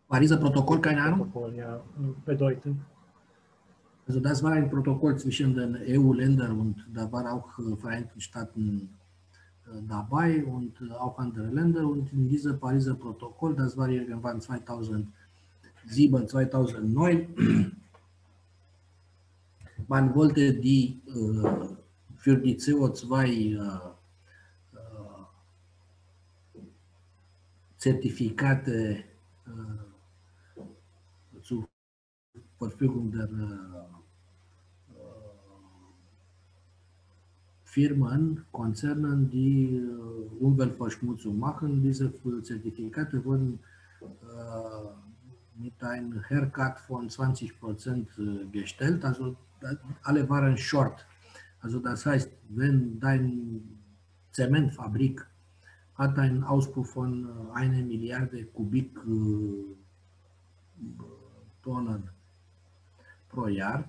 Pariser Protokoll, keine Ahnung? Protokoll, ja, bedeutend. Also das war ein Protokoll zwischen den EU-Ländern und da war auch Vereinigten Staaten dabei und auch andere Länder. Und in diesem Pariser Protokoll, das war irgendwann 2007, 2009, man wollte die für die CO2-Zertifikate zur Verfügung der Firmen, Konzernen, die Umweltverschmutzung machen. Diese Zertifikate wurden mit einem Haircut von 20% gestellt. Also alle waren short. Also das heißt, wenn deine Zementfabrik hat einen Auspuff von 1 Milliarde Kubiktonnen pro Jahr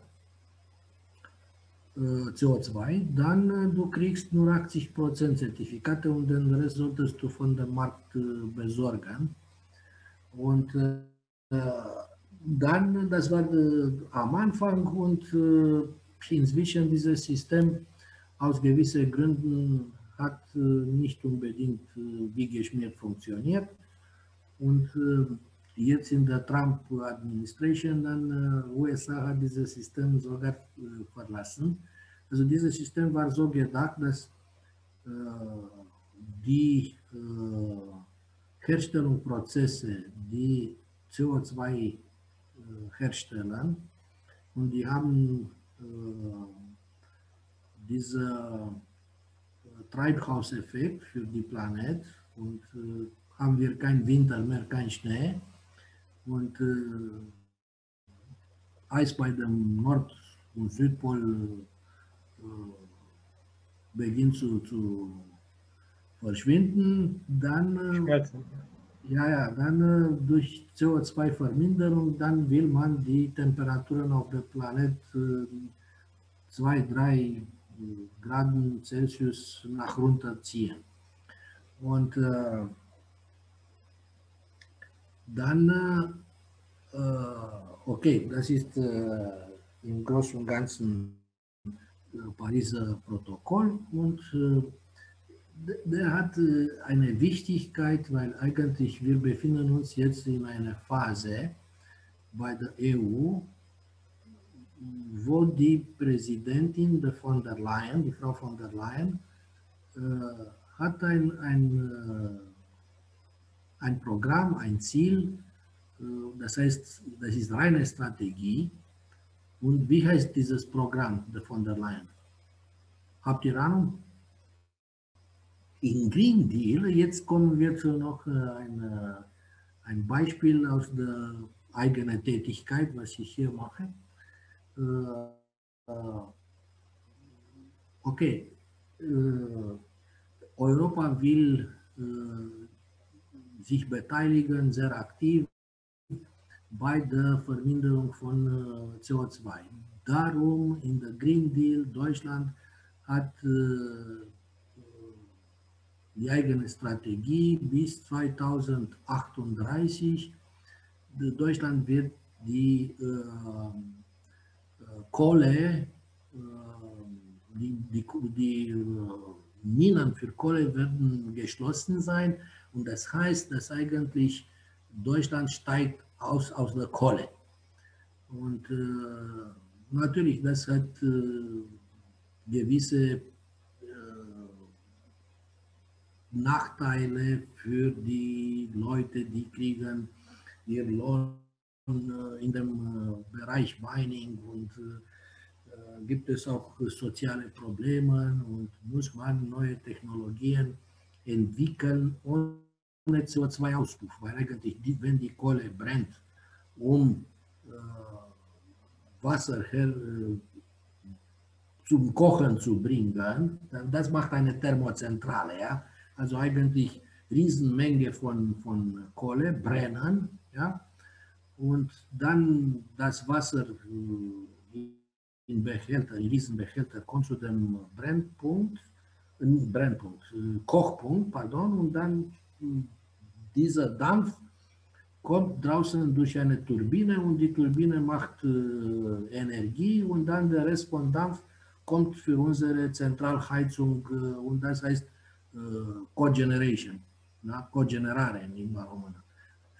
CO2, dann du kriegst nur 80% Zertifikate und den Rest solltest du von dem Markt besorgen. Und dann, das war am Anfang und inzwischen dieses System aus gewissen Gründen hat nicht unbedingt wie geschmiert funktioniert. Und jetzt in der Trump-Administration, dann USA hat dieses System sogar verlassen. Also dieses System war so gedacht, dass die Herstellungsprozesse, die CO2 herstellen, und die haben diesen Treibhauseffekt für die Planet und haben wir keinen Winter mehr, kein Schnee und Eis bei dem Nord- und Südpol beginnt zu verschwinden, dann dann durch CO2-Verminderung, dann will man die Temperaturen auf dem Planet 2-3 Grad Celsius nach runterziehen. Und dann, okay, das ist im Großen und Ganzen Pariser Protokoll und der hat eine Wichtigkeit, weil eigentlich wir befinden uns jetzt in einer Phase bei der EU, wo die Präsidentin die Frau von der Leyen, hat ein Programm, ein Ziel, das heißt, das ist reine Strategie. Und wie heißt dieses Programm der von der Leyen? Habt ihr Ahnung? In Green Deal, jetzt kommen wir zu noch ein Beispiel aus der eigenen Tätigkeit, was ich hier mache. Okay, Europa will sich beteiligen, sehr aktiv bei der Verminderung von CO2. Darum in der Green Deal Deutschland hat die eigene Strategie bis 2038. Deutschland wird die Kohle, die Minen für Kohle werden geschlossen sein und das heißt, dass eigentlich Deutschland steigt aus der Kohle. Und natürlich, das hat gewisse Nachteile für die Leute, die kriegen ihren Lohn in dem Bereich Mining und gibt es auch soziale Probleme und muss man neue Technologien entwickeln ohne CO2-Auspuff, weil eigentlich, wenn die Kohle brennt, um Wasser zum Kochen zu bringen, dann das macht eine Thermozentrale. Ja? Also eigentlich Riesenmenge von Kohle brennen, ja, und dann das Wasser in Riesenbehälter kommt zu dem Kochpunkt, pardon, und dann dieser Dampf kommt draußen durch eine Turbine und die Turbine macht Energie und dann der Rest von Dampf kommt für unsere Zentralheizung und das heißt Cogeneration, da? Cogenerare în limba română.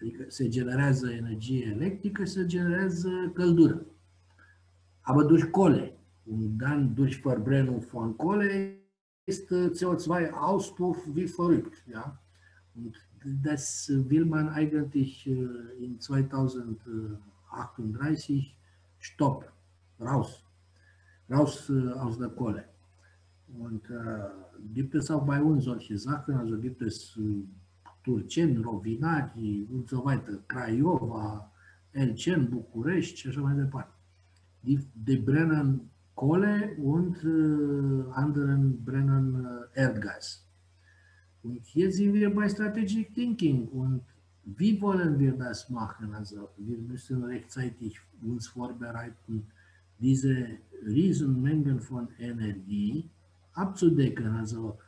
Adică se generează energie electrică, se generează căldură. Aber durch Kohle. Und dann durch Verbrennung von Kohle ist CO2-Auspuff wie verrückt. Ja? Und das will man eigentlich in 2038 stoppen, raus aus der Kohle. Und gibt es auch bei uns solche Sachen, also gibt es Turceni, Rovinari und so weiter, Craiova, Elcen, București și așa mai departe. Die brennen Kohle und anderen brennen Erdgas. Und hier sind wir bei Strategic Thinking. Und wie wollen wir das machen? Also wir müssen rechtzeitig uns vorbereiten, diese Riesenmengen von Energie abzudecken. Also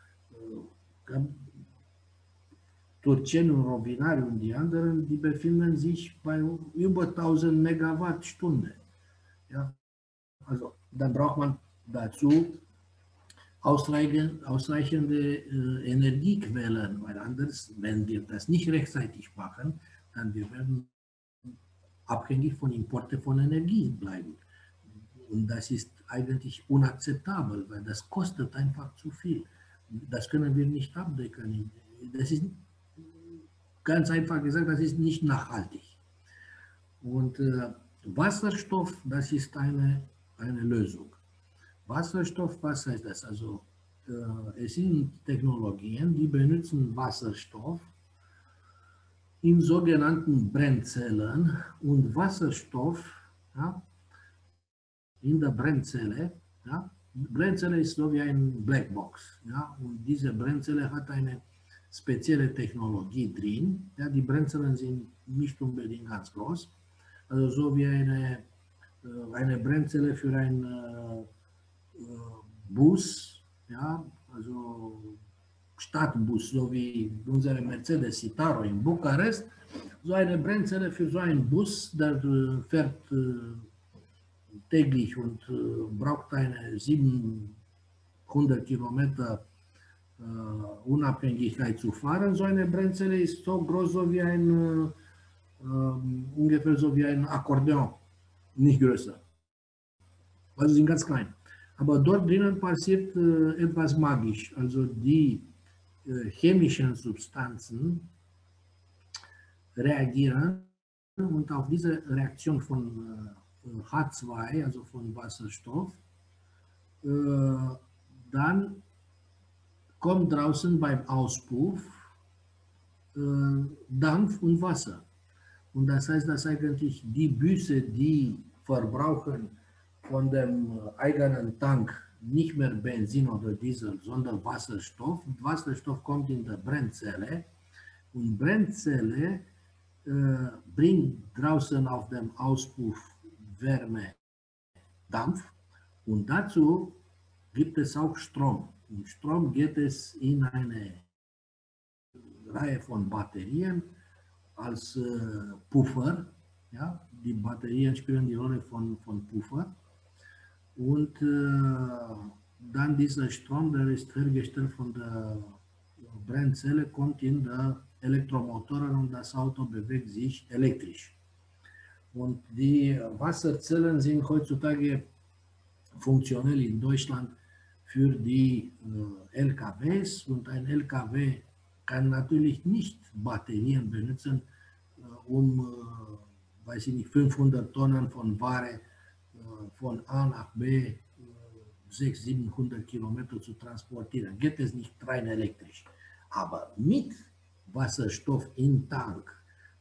Turceni, Rovinari und die anderen, die befinden sich bei über 1000 Megawattstunde. Ja? Also dann braucht man dazu ausreichende Energiequellen, weil anders, wenn wir das nicht rechtzeitig machen, dann wir werden abhängig von Importen von Energie bleiben. Und das ist eigentlich unakzeptabel, weil das kostet einfach zu viel. Das können wir nicht abdecken. Das ist ganz einfach gesagt, das ist nicht nachhaltig. Und Wasserstoff, das ist eine Lösung. Wasserstoff, was heißt das? Also es sind Technologien, die benutzen Wasserstoff in sogenannten Brennzellen und Wasserstoff, ja, in der Brennzelle. Ja, Brennzelle ist so wie ein Blackbox. Ja, und diese Brennzelle hat eine spezielle Technologie drin. Ja, die Brennzellen sind nicht unbedingt ganz groß. Also so wie eine Brennzelle für einen Bus, ja, also Stadtbus, so wie unsere Mercedes Citaro in Bukarest, so eine Brennzelle für so einen Bus, der fährt täglich und braucht eine 700 Kilometer Unabhängigkeit zu fahren. So eine Brennzelle ist so groß so wie ungefähr so wie ein Akkordeon, nicht größer. Also sind ganz klein. Aber dort drinnen passiert etwas magisch. Also die chemischen Substanzen reagieren und auf diese Reaktion von H2, also von Wasserstoff, dann kommt draußen beim Auspuff Dampf und Wasser. Und das heißt, dass eigentlich die Busse, die verbrauchen von dem eigenen Tank nicht mehr Benzin oder Diesel, sondern Wasserstoff. Und Wasserstoff kommt in der Brennzelle und Brennzelle bringt draußen auf dem Auspuff Wärme, Dampf und dazu gibt es auch Strom. Und Strom geht es in eine Reihe von Batterien als Puffer. Ja? Die Batterien spielen die Rolle von Puffer. Und dann dieser Strom, der ist hergestellt von der Brennzelle, kommt in der Elektromotoren und das Auto bewegt sich elektrisch. Und die Wasserzellen sind heutzutage funktionell in Deutschland für die LKWs und ein LKW kann natürlich nicht Batterien benutzen, weiß ich nicht, 500 Tonnen von Ware von A nach B 600-700 Kilometer zu transportieren. Geht es nicht rein elektrisch. Aber mit Wasserstoff im Tank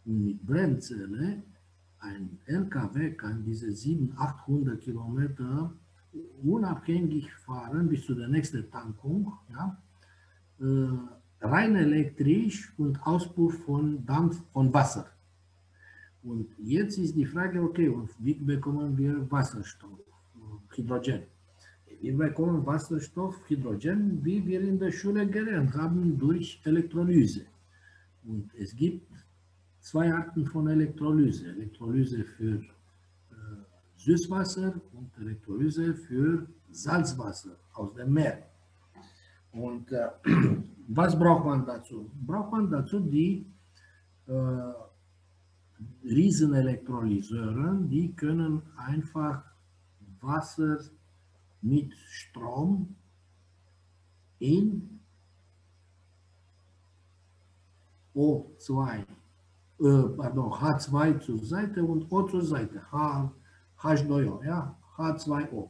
und mit Brennzelle, ein LKW kann diese 700-800 Kilometer unabhängig fahren bis zu der nächsten Tankung. Ja? rein elektrisch und Auspuff von Dampf von Wasser. Und jetzt ist die Frage, okay, und wie bekommen wir Wasserstoff, Hydrogen? Wir bekommen Wasserstoff, Hydrogen, wie wir in der Schule gelernt haben, durch Elektrolyse. Und es gibt zwei Arten von Elektrolyse. Elektrolyse für Süßwasser und Elektrolyse für Salzwasser aus dem Meer. Und was braucht man dazu? Braucht man dazu die Riesenelektrolyseure, die können einfach Wasser mit Strom in H2 zur Seite und O zur Seite, H2O, ja, H2O.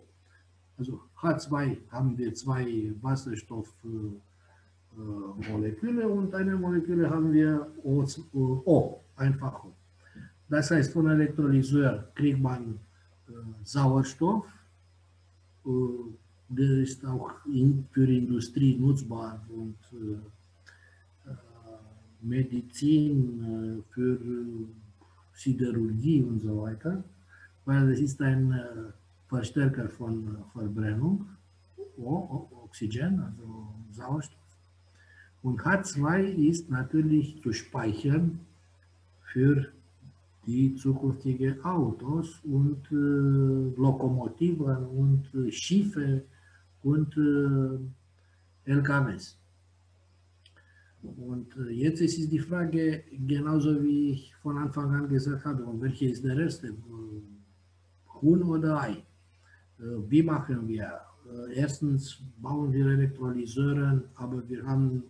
Also H2 haben wir zwei Wasserstoffmoleküle und eine Moleküle haben wir O, einfach O. Das heißt, von Elektrolyseur kriegt man Sauerstoff, der ist auch für Industrie nutzbar und Medizin, für Siderurgie und so weiter, weil es ist ein Verstärker von Verbrennung, Oxygen, also Sauerstoff. Und H2 ist natürlich zu speichern für die zukünftigen Autos und Lokomotiven und Schiffe und LKWs. Und jetzt ist es die Frage, genauso wie ich von Anfang an gesagt habe, welche ist der erste, Huhn oder Ei? Wie machen wir? Erstens bauen wir Elektrolyseure, aber wir haben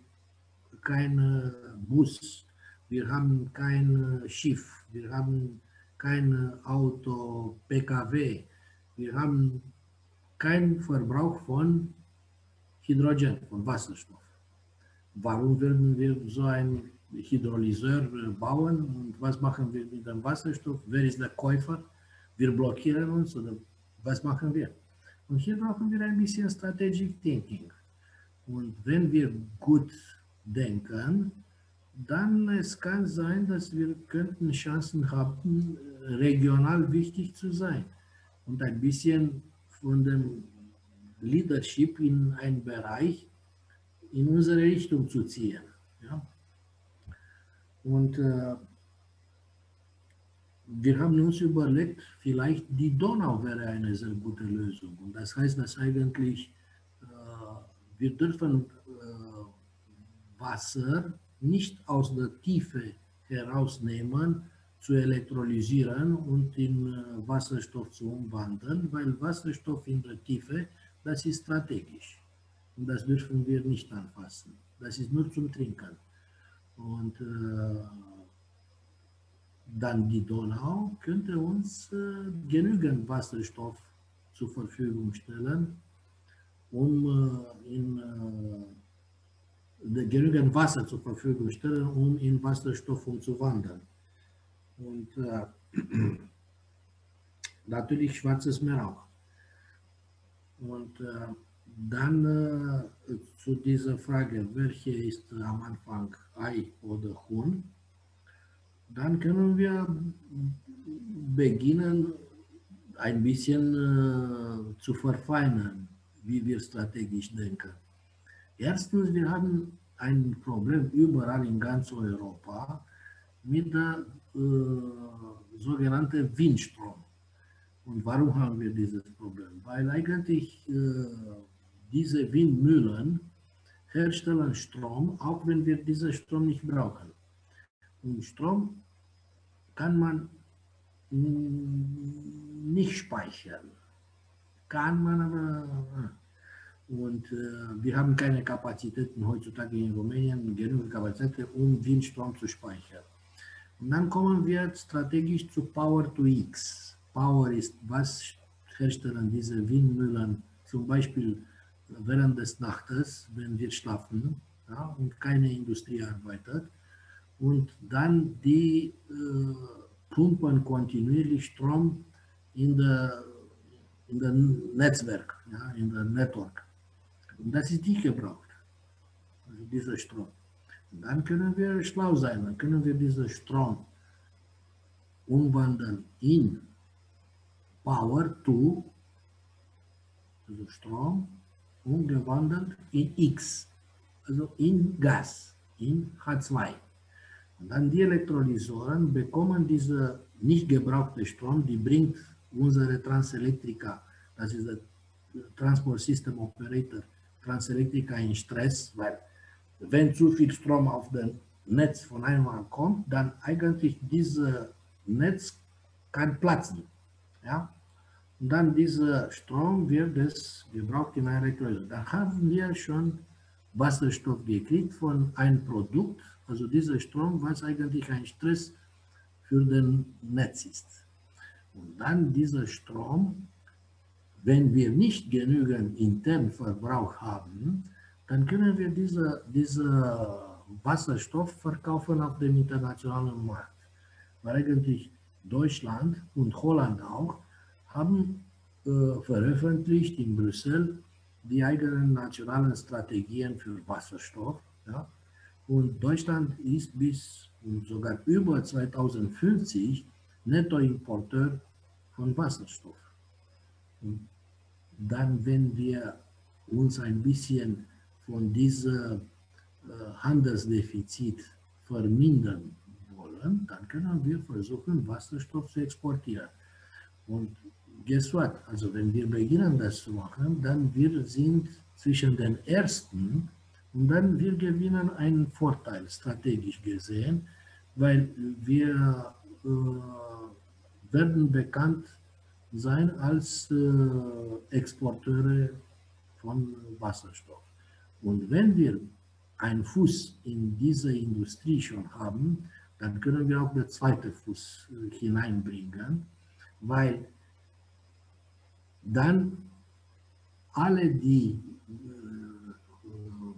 keinen Bus, wir haben kein Schiff, wir haben kein Auto, PKW, wir haben keinen Verbrauch von Hydrogen, von Wasserstoff. Warum würden wir so einen Hydrolyseur bauen und was machen wir mit dem Wasserstoff? Wer ist der Käufer? Wir blockieren uns oder was machen wir? Und hier brauchen wir ein bisschen Strategic Thinking. Und wenn wir gut denken, dann es kann sein, dass wir könnten Chancen haben, regional wichtig zu sein und ein bisschen von dem Leadership in einen Bereich in unsere Richtung zu ziehen. Ja? Und wir haben uns überlegt, vielleicht die Donau wäre eine sehr gute Lösung. Und das heißt, dass eigentlich wir dürfen Wasser nicht aus der Tiefe herausnehmen, zu elektrolysieren und in Wasserstoff zu umwandeln, weil Wasserstoff in der Tiefe, das ist strategisch. Und das dürfen wir nicht anfassen. Das ist nur zum Trinken. Und dann die Donau könnte uns genügend Wasserstoff zur Verfügung stellen, genügend Wasser zur Verfügung stellen, um in Wasserstoff umzuwandeln. Und natürlich Schwarzes Meer auch. Und dann zu dieser Frage, welche ist am Anfang Ei oder Huhn, dann können wir beginnen, ein bisschen zu verfeinern, wie wir strategisch denken. Erstens, wir haben ein Problem überall in ganz Europa mit der sogenannten Windstrom. Und warum haben wir dieses Problem? Weil eigentlich diese Windmühlen herstellen Strom, auch wenn wir diesen Strom nicht brauchen. Und Strom kann man nicht speichern. Kann man aber. Und wir haben keine Kapazitäten heutzutage in Rumänien, genug Kapazitäten, um Windstrom zu speichern. Und dann kommen wir strategisch zu Power to X. Power ist, was herstellen diese Windmühlen, zum Beispiel während des Nachts, wenn wir schlafen, ja, und keine Industrie arbeitet. Und dann die pumpen kontinuierlich Strom in der Netzwerk, ja, in der Network. Und das ist nicht gebraucht, also dieser Strom. Dann können wir schlau sein, dann können wir diesen Strom umwandeln in Power to, also Strom, umgewandelt in X, also in Gas, in H2. Und dann die Elektrolysoren bekommen diese nicht gebrauchte Strom, die bringt unsere Transelektrika, das ist der Transport System Operator, Transelektrika in Stress, weil wenn zu viel Strom auf dem Netz von einmal kommt, dann eigentlich dieses Netz kann platzen. Ja? Und dann dieser Strom wird es gebraucht in einer Elektrolyse. Da haben wir schon Wasserstoff gekriegt von einem Produkt, also dieser Strom, was eigentlich ein Stress für den Netz ist. Und dann dieser Strom, wenn wir nicht genügend internen Verbrauch haben, dann können wir diese Wasserstoff verkaufen auf dem internationalen Markt. Weil eigentlich Deutschland und Holland auch haben veröffentlicht in Brüssel die eigenen nationalen Strategien für Wasserstoff. Ja? Und Deutschland ist bis sogar über 2050 Nettoimporteur von Wasserstoff. Und dann, wenn wir uns ein bisschen von diesem Handelsdefizit vermindern wollen, dann können wir versuchen, Wasserstoff zu exportieren. Und guess what? Also wenn wir beginnen, das zu machen, dann wir sind zwischen den Ersten und dann wir gewinnen einen Vorteil, strategisch gesehen, weil wir werden bekannt sein als Exporteure von Wasserstoff. Und wenn wir einen Fuß in diese Industrie schon haben, dann können wir auch den zweiten Fuß hineinbringen, weil dann alle, die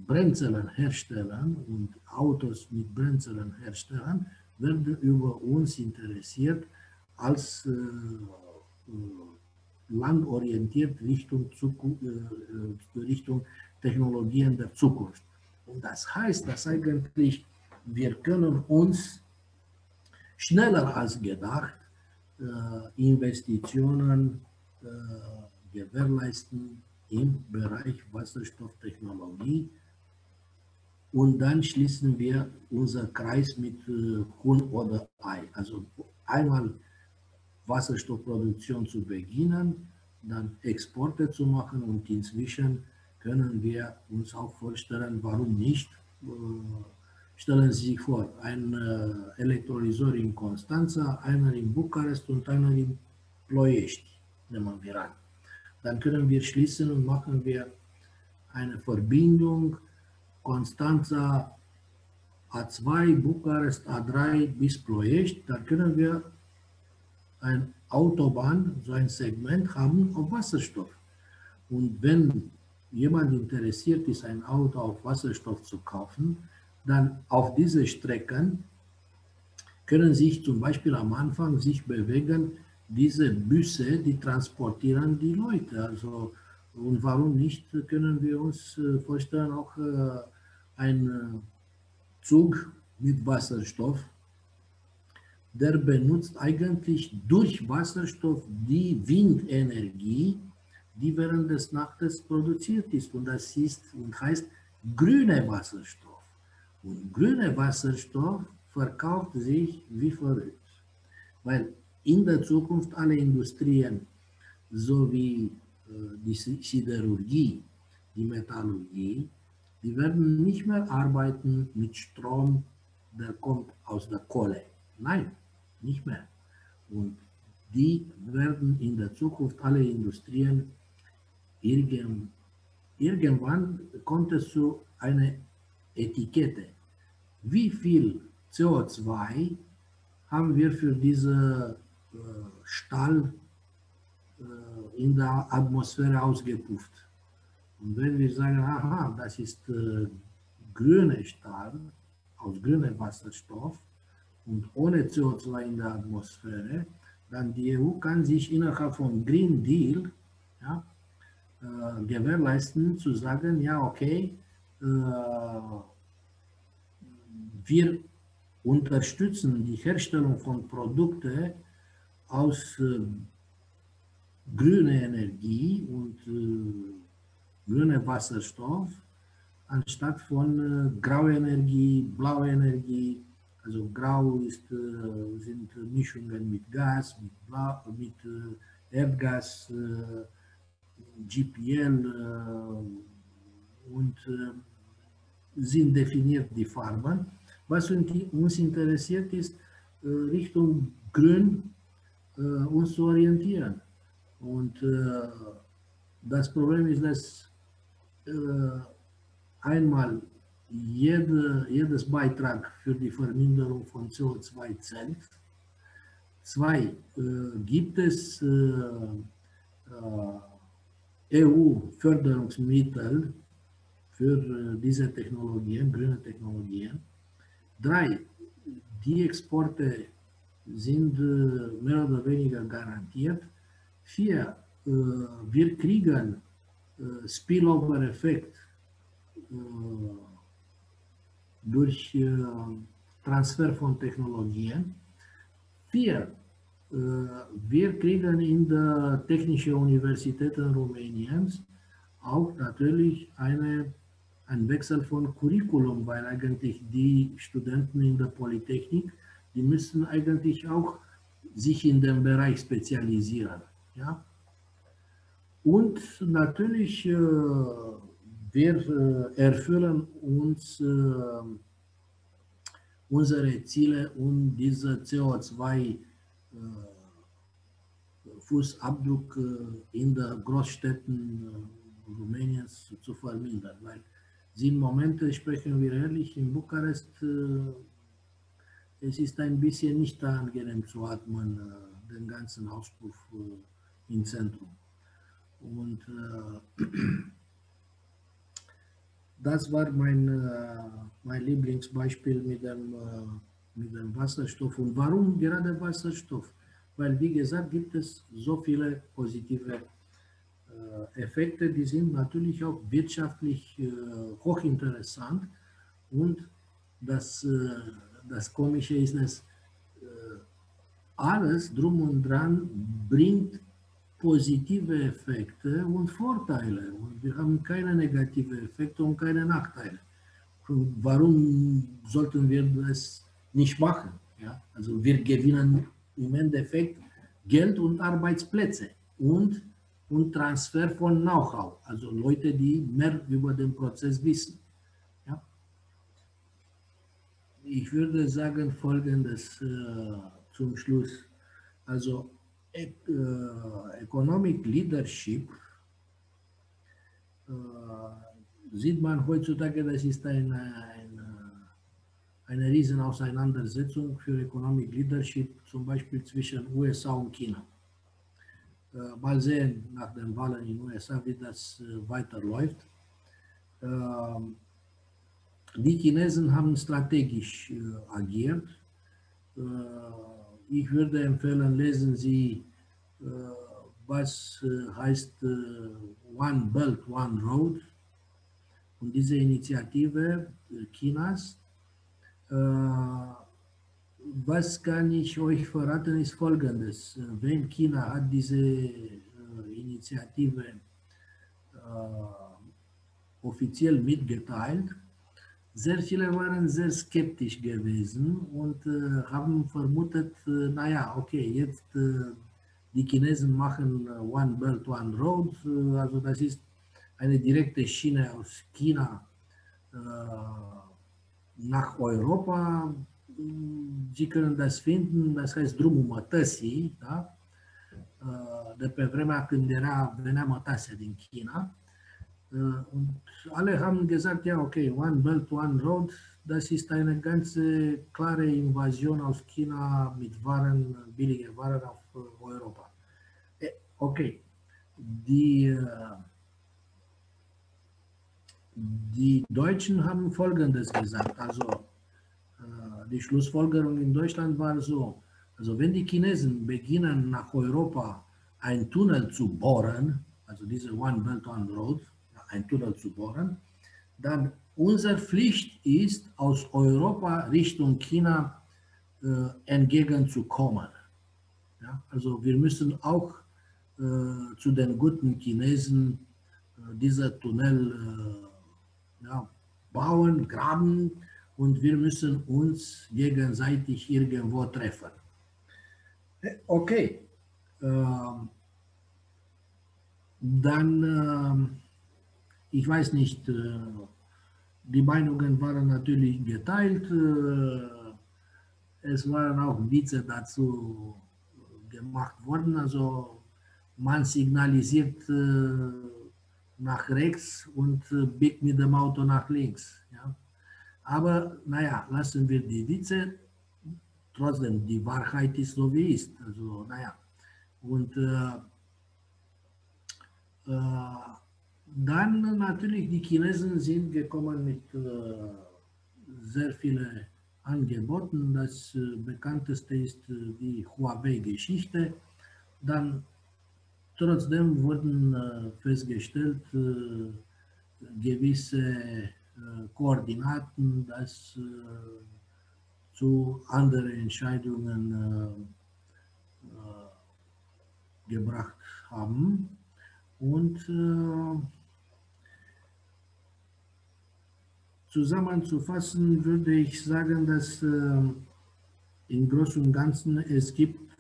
Brennzellen herstellen und Autos mit Brennzellen herstellen, werden über uns interessiert als landorientiert Richtung Technologien der Zukunft. Und das heißt, dass eigentlich wir können uns schneller als gedacht Investitionen gewährleisten im Bereich Wasserstofftechnologie. Und dann schließen wir unseren Kreis mit Huhn oder Ei. Also einmal Wasserstoffproduktion zu beginnen, dann Exporte zu machen und inzwischen können wir uns auch vorstellen, warum nicht. Stellen Sie sich vor, ein Elektrolyseur in Constanța, einer in Bukarest und einer in Ploiești, nehmen wir an. Dann können wir schließen und machen wir eine Verbindung Constanța A2, Bukarest A3 bis Ploiești. Dann können wir ein Autobahn, so ein Segment haben auf Wasserstoff. Und wenn jemand interessiert ist, ein Auto auf Wasserstoff zu kaufen, dann auf diese Strecken können sich zum Beispiel am Anfang sich bewegen, diese Busse, die transportieren die Leute. Also, und warum nicht, können wir uns vorstellen, auch einen Zug mit Wasserstoff, der benutzt eigentlich durch Wasserstoff die Windenergie, die während des Nachts produziert ist. Und das ist und heißt grüner Wasserstoff. Und grüner Wasserstoff verkauft sich wie verrückt. Weil in der Zukunft alle Industrien, so wie die Siderurgie, die Metallurgie, die werden nicht mehr arbeiten mit Strom, der kommt aus der Kohle. Nein, nicht mehr. Und die werden in der Zukunft alle Industrien irgendwann kommt es zu einer Etikette. Wie viel CO2 haben wir für diese Stahl in der Atmosphäre ausgepufft? Und wenn wir sagen, aha, das ist grüner Stahl aus grünem Wasserstoff und ohne CO2 in der Atmosphäre, dann die EU kann sich innerhalb von Green Deal ja, gewährleisten, zu sagen, ja okay, wir unterstützen die Herstellung von Produkten aus grüner Energie und grüner Wasserstoff, anstatt von grauer Energie, blauer Energie. Also grau sind Mischungen mit Gas, mit Erdgas, GPL und sind definiert die Farben. Was uns interessiert ist, Richtung Grün uns zu orientieren. Und das Problem ist, dass einmal jedes Beitrag für die Verminderung von CO2 zählt. Zwei, gibt es EU-Förderungsmittel für diese Technologien, grüne Technologien. Drei, die Exporte sind mehr oder weniger garantiert. Vier, wir kriegen Spillover-Effekt durch Transfer von Technologien. Vier, wir kriegen in der Technischen Universität Rumäniens auch natürlich einen Wechsel von Curriculum, weil eigentlich die Studenten in der Polytechnik, die müssen eigentlich auch sich in dem Bereich spezialisieren. Ja? Und natürlich, wir erfüllen uns unsere Ziele, um diese CO2-Fußabdruck in den Großstädten Rumäniens zu vermindern. Weil im Moment, sprechen wir ehrlich, in Bukarest, es ist ein bisschen nicht angenehm zu atmen, den ganzen Auspuff im Zentrum. Und das war mein Lieblingsbeispiel mit dem Wasserstoff. Und warum gerade Wasserstoff? Weil, wie gesagt, gibt es so viele positive Effekte, die sind natürlich auch wirtschaftlich hochinteressant. Und das Komische ist, dass alles drum und dran bringt positive Effekte und Vorteile. Und wir haben keine negativen Effekte und keine Nachteile. Und warum sollten wir das nicht machen? Ja? Also wir gewinnen im Endeffekt Geld und Arbeitsplätze und Transfer von Know-how. Also Leute, die mehr über den Prozess wissen. Ja? Ich würde sagen Folgendes zum Schluss. Also Economic Leadership sieht man heutzutage, das ist eine riesen Auseinandersetzung für Economic Leadership, zum Beispiel zwischen USA und China. Mal sehen nach den Wahlen in den USA, wie das weiterläuft. Die Chinesen haben strategisch agiert. Ich würde empfehlen, lesen Sie, was heißt One Belt, One Road. Und diese Initiative Chinas, was kann ich euch verraten, ist Folgendes. Wenn China hat diese Initiative offiziell mitgeteilt, sehr viele waren sehr skeptisch gewesen und haben vermutet, naja, okay, jetzt die Chinesen machen One Belt, One Road, also das ist eine direkte Schiene aus China nach Europa. Sie können das finden, das heißt drumul mătăsii, da? De pe vremea când venea mătasea din China. Und alle haben gesagt, ja, okay, One Belt, One Road, das ist eine ganz klare Invasion aus China mit Waren, billige Waren auf Europa. Okay, die Deutschen haben Folgendes gesagt, also die Schlussfolgerung in Deutschland war so, also wenn die Chinesen beginnen nach Europa ein Tunnel zu bohren, also diese One Belt, One Road, ein Tunnel zu bohren, dann unsere Pflicht ist, aus Europa Richtung China entgegenzukommen. Ja, also wir müssen auch zu den guten Chinesen dieser Tunnel ja, bauen, graben und wir müssen uns gegenseitig irgendwo treffen. Okay, dann, ich weiß nicht, die Meinungen waren natürlich geteilt, es waren auch Witze dazu gemacht worden, also man signalisiert nach rechts und biegt mit dem Auto nach links. Ja. Aber naja, lassen wir die Witze, trotzdem, die Wahrheit ist so wie ist. Also naja, und dann natürlich, die Chinesen sind gekommen mit sehr vielen Angeboten. Das bekannteste ist die Huawei-Geschichte. Dann trotzdem wurden festgestellt gewisse Koordinaten, das zu anderen Entscheidungen gebracht haben. Und zusammenzufassen würde ich sagen, dass im Großen und Ganzen es gibt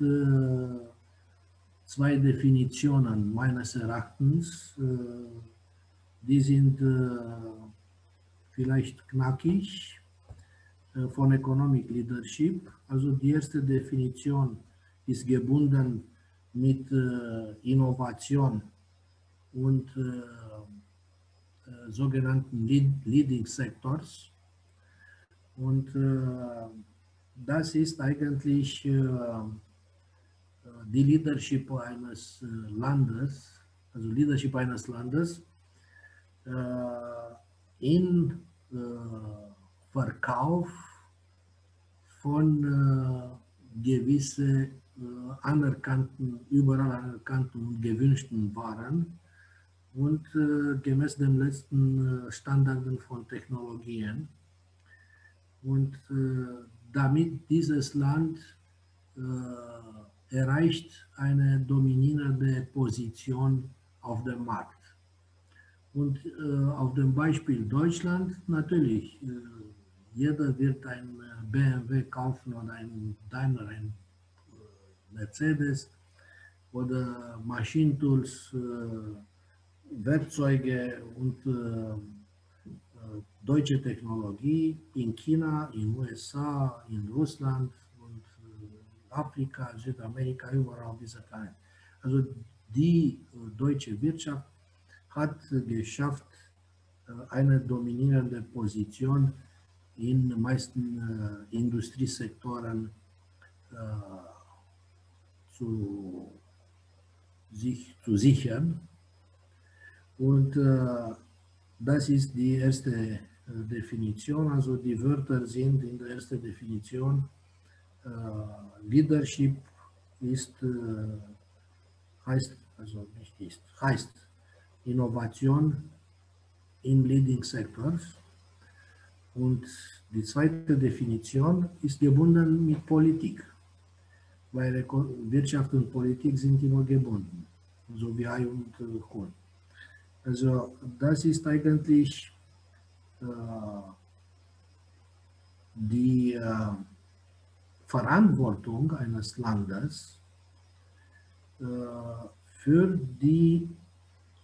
zwei Definitionen meines Erachtens. Die sind vielleicht knackig von Economic Leadership. Also die erste Definition ist gebunden mit Innovation und sogenannten Leading Sectors. Und das ist eigentlich die Leadership eines Landes, also Leadership eines Landes in Verkauf von gewissen anerkannten, überall anerkannten und gewünschten Waren und gemäß den letzten Standarden von Technologien. Und damit dieses Land erreicht eine dominierende Position auf dem Markt. Und auf dem Beispiel Deutschland natürlich, jeder wird ein BMW kaufen oder ein Daimler, ein Mercedes oder Maschinentools, Werkzeuge und deutsche Technologie in China, in den USA, in Russland und Afrika, Südamerika, überall auf dieser Planet. Also die deutsche Wirtschaft hat geschafft, eine dominierende Position in den meisten Industriesektoren zu sichern. Und das ist die erste Definition. Also die Wörter sind in der ersten Definition. Leadership ist, heißt, also nicht ist, heißt Innovation in Leading Sectors. Und die zweite Definition ist gebunden mit Politik, weil Wirtschaft und Politik sind immer gebunden, so wie Ei und Huhn. Also das ist eigentlich die Verantwortung eines Landes für die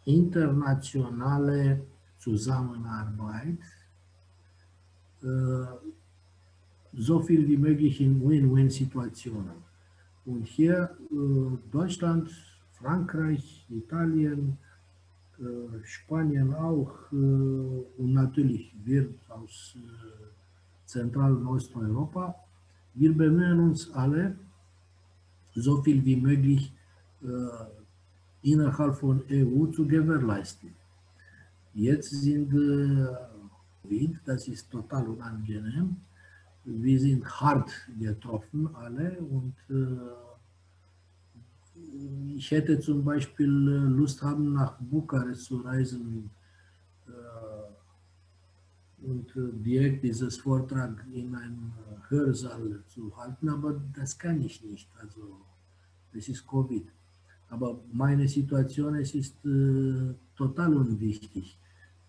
internationale Zusammenarbeit so viel wie möglich in Win-Win-Situationen. Und hier Deutschland, Frankreich, Italien, Spanien auch und natürlich wir aus Zentral- und Osteuropa, wir bemühen uns alle, so viel wie möglich innerhalb von EU zu gewährleisten. Jetzt sind das ist total unangenehm. Wir sind hart getroffen alle und ich hätte zum Beispiel Lust haben, nach Bukarest zu reisen und direkt dieses Vortrag in einem Hörsaal zu halten, aber das kann ich nicht. Also das ist Covid. Aber meine Situation es ist total unwichtig.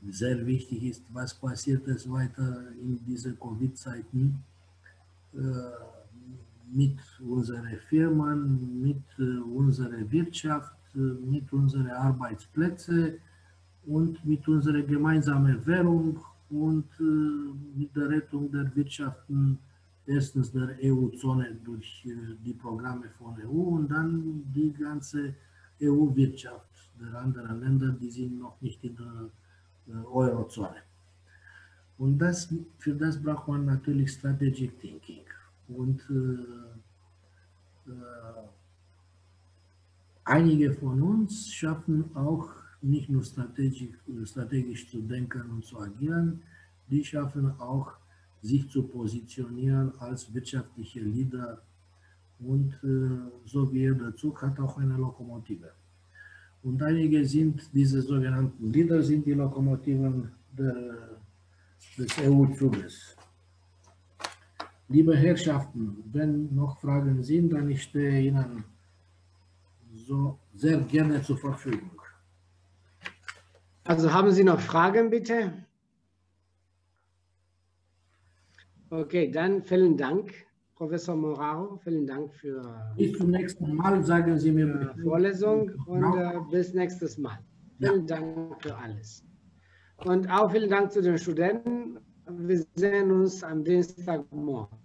Sehr wichtig ist, was passiert es weiter in diesen Covid-Zeiten mit unseren Firmen, mit unserer Wirtschaft, mit unseren Arbeitsplätzen und mit unserer gemeinsamen Währung und mit der Rettung der Wirtschaften, erstens der EU-Zone durch die Programme von EU und dann die ganze EU-Wirtschaft der anderen Länder, die sind noch nicht in der Eurozone. Und für das braucht man natürlich Strategic Thinking. Und einige von uns schaffen auch nicht nur strategisch zu denken und zu agieren, die schaffen auch, sich zu positionieren als wirtschaftliche Leader. Und so wie jeder Zug hat auch eine Lokomotive. Und einige sind, diese sogenannten Leader, sind die Lokomotiven des EU-Zuges. Liebe Herrschaften, wenn noch Fragen sind, dann ich stehe Ihnen so sehr gerne zur Verfügung. Also haben Sie noch Fragen, bitte? Okay, dann vielen Dank, Professor Moraro. Vielen Dank für Bis zum nächsten Mal, sagen Sie mir. die Vorlesung und bis nächstes Mal. Vielen Dank für alles. Und auch vielen Dank zu den Studenten. Wir sehen uns am Dienstagmorgen.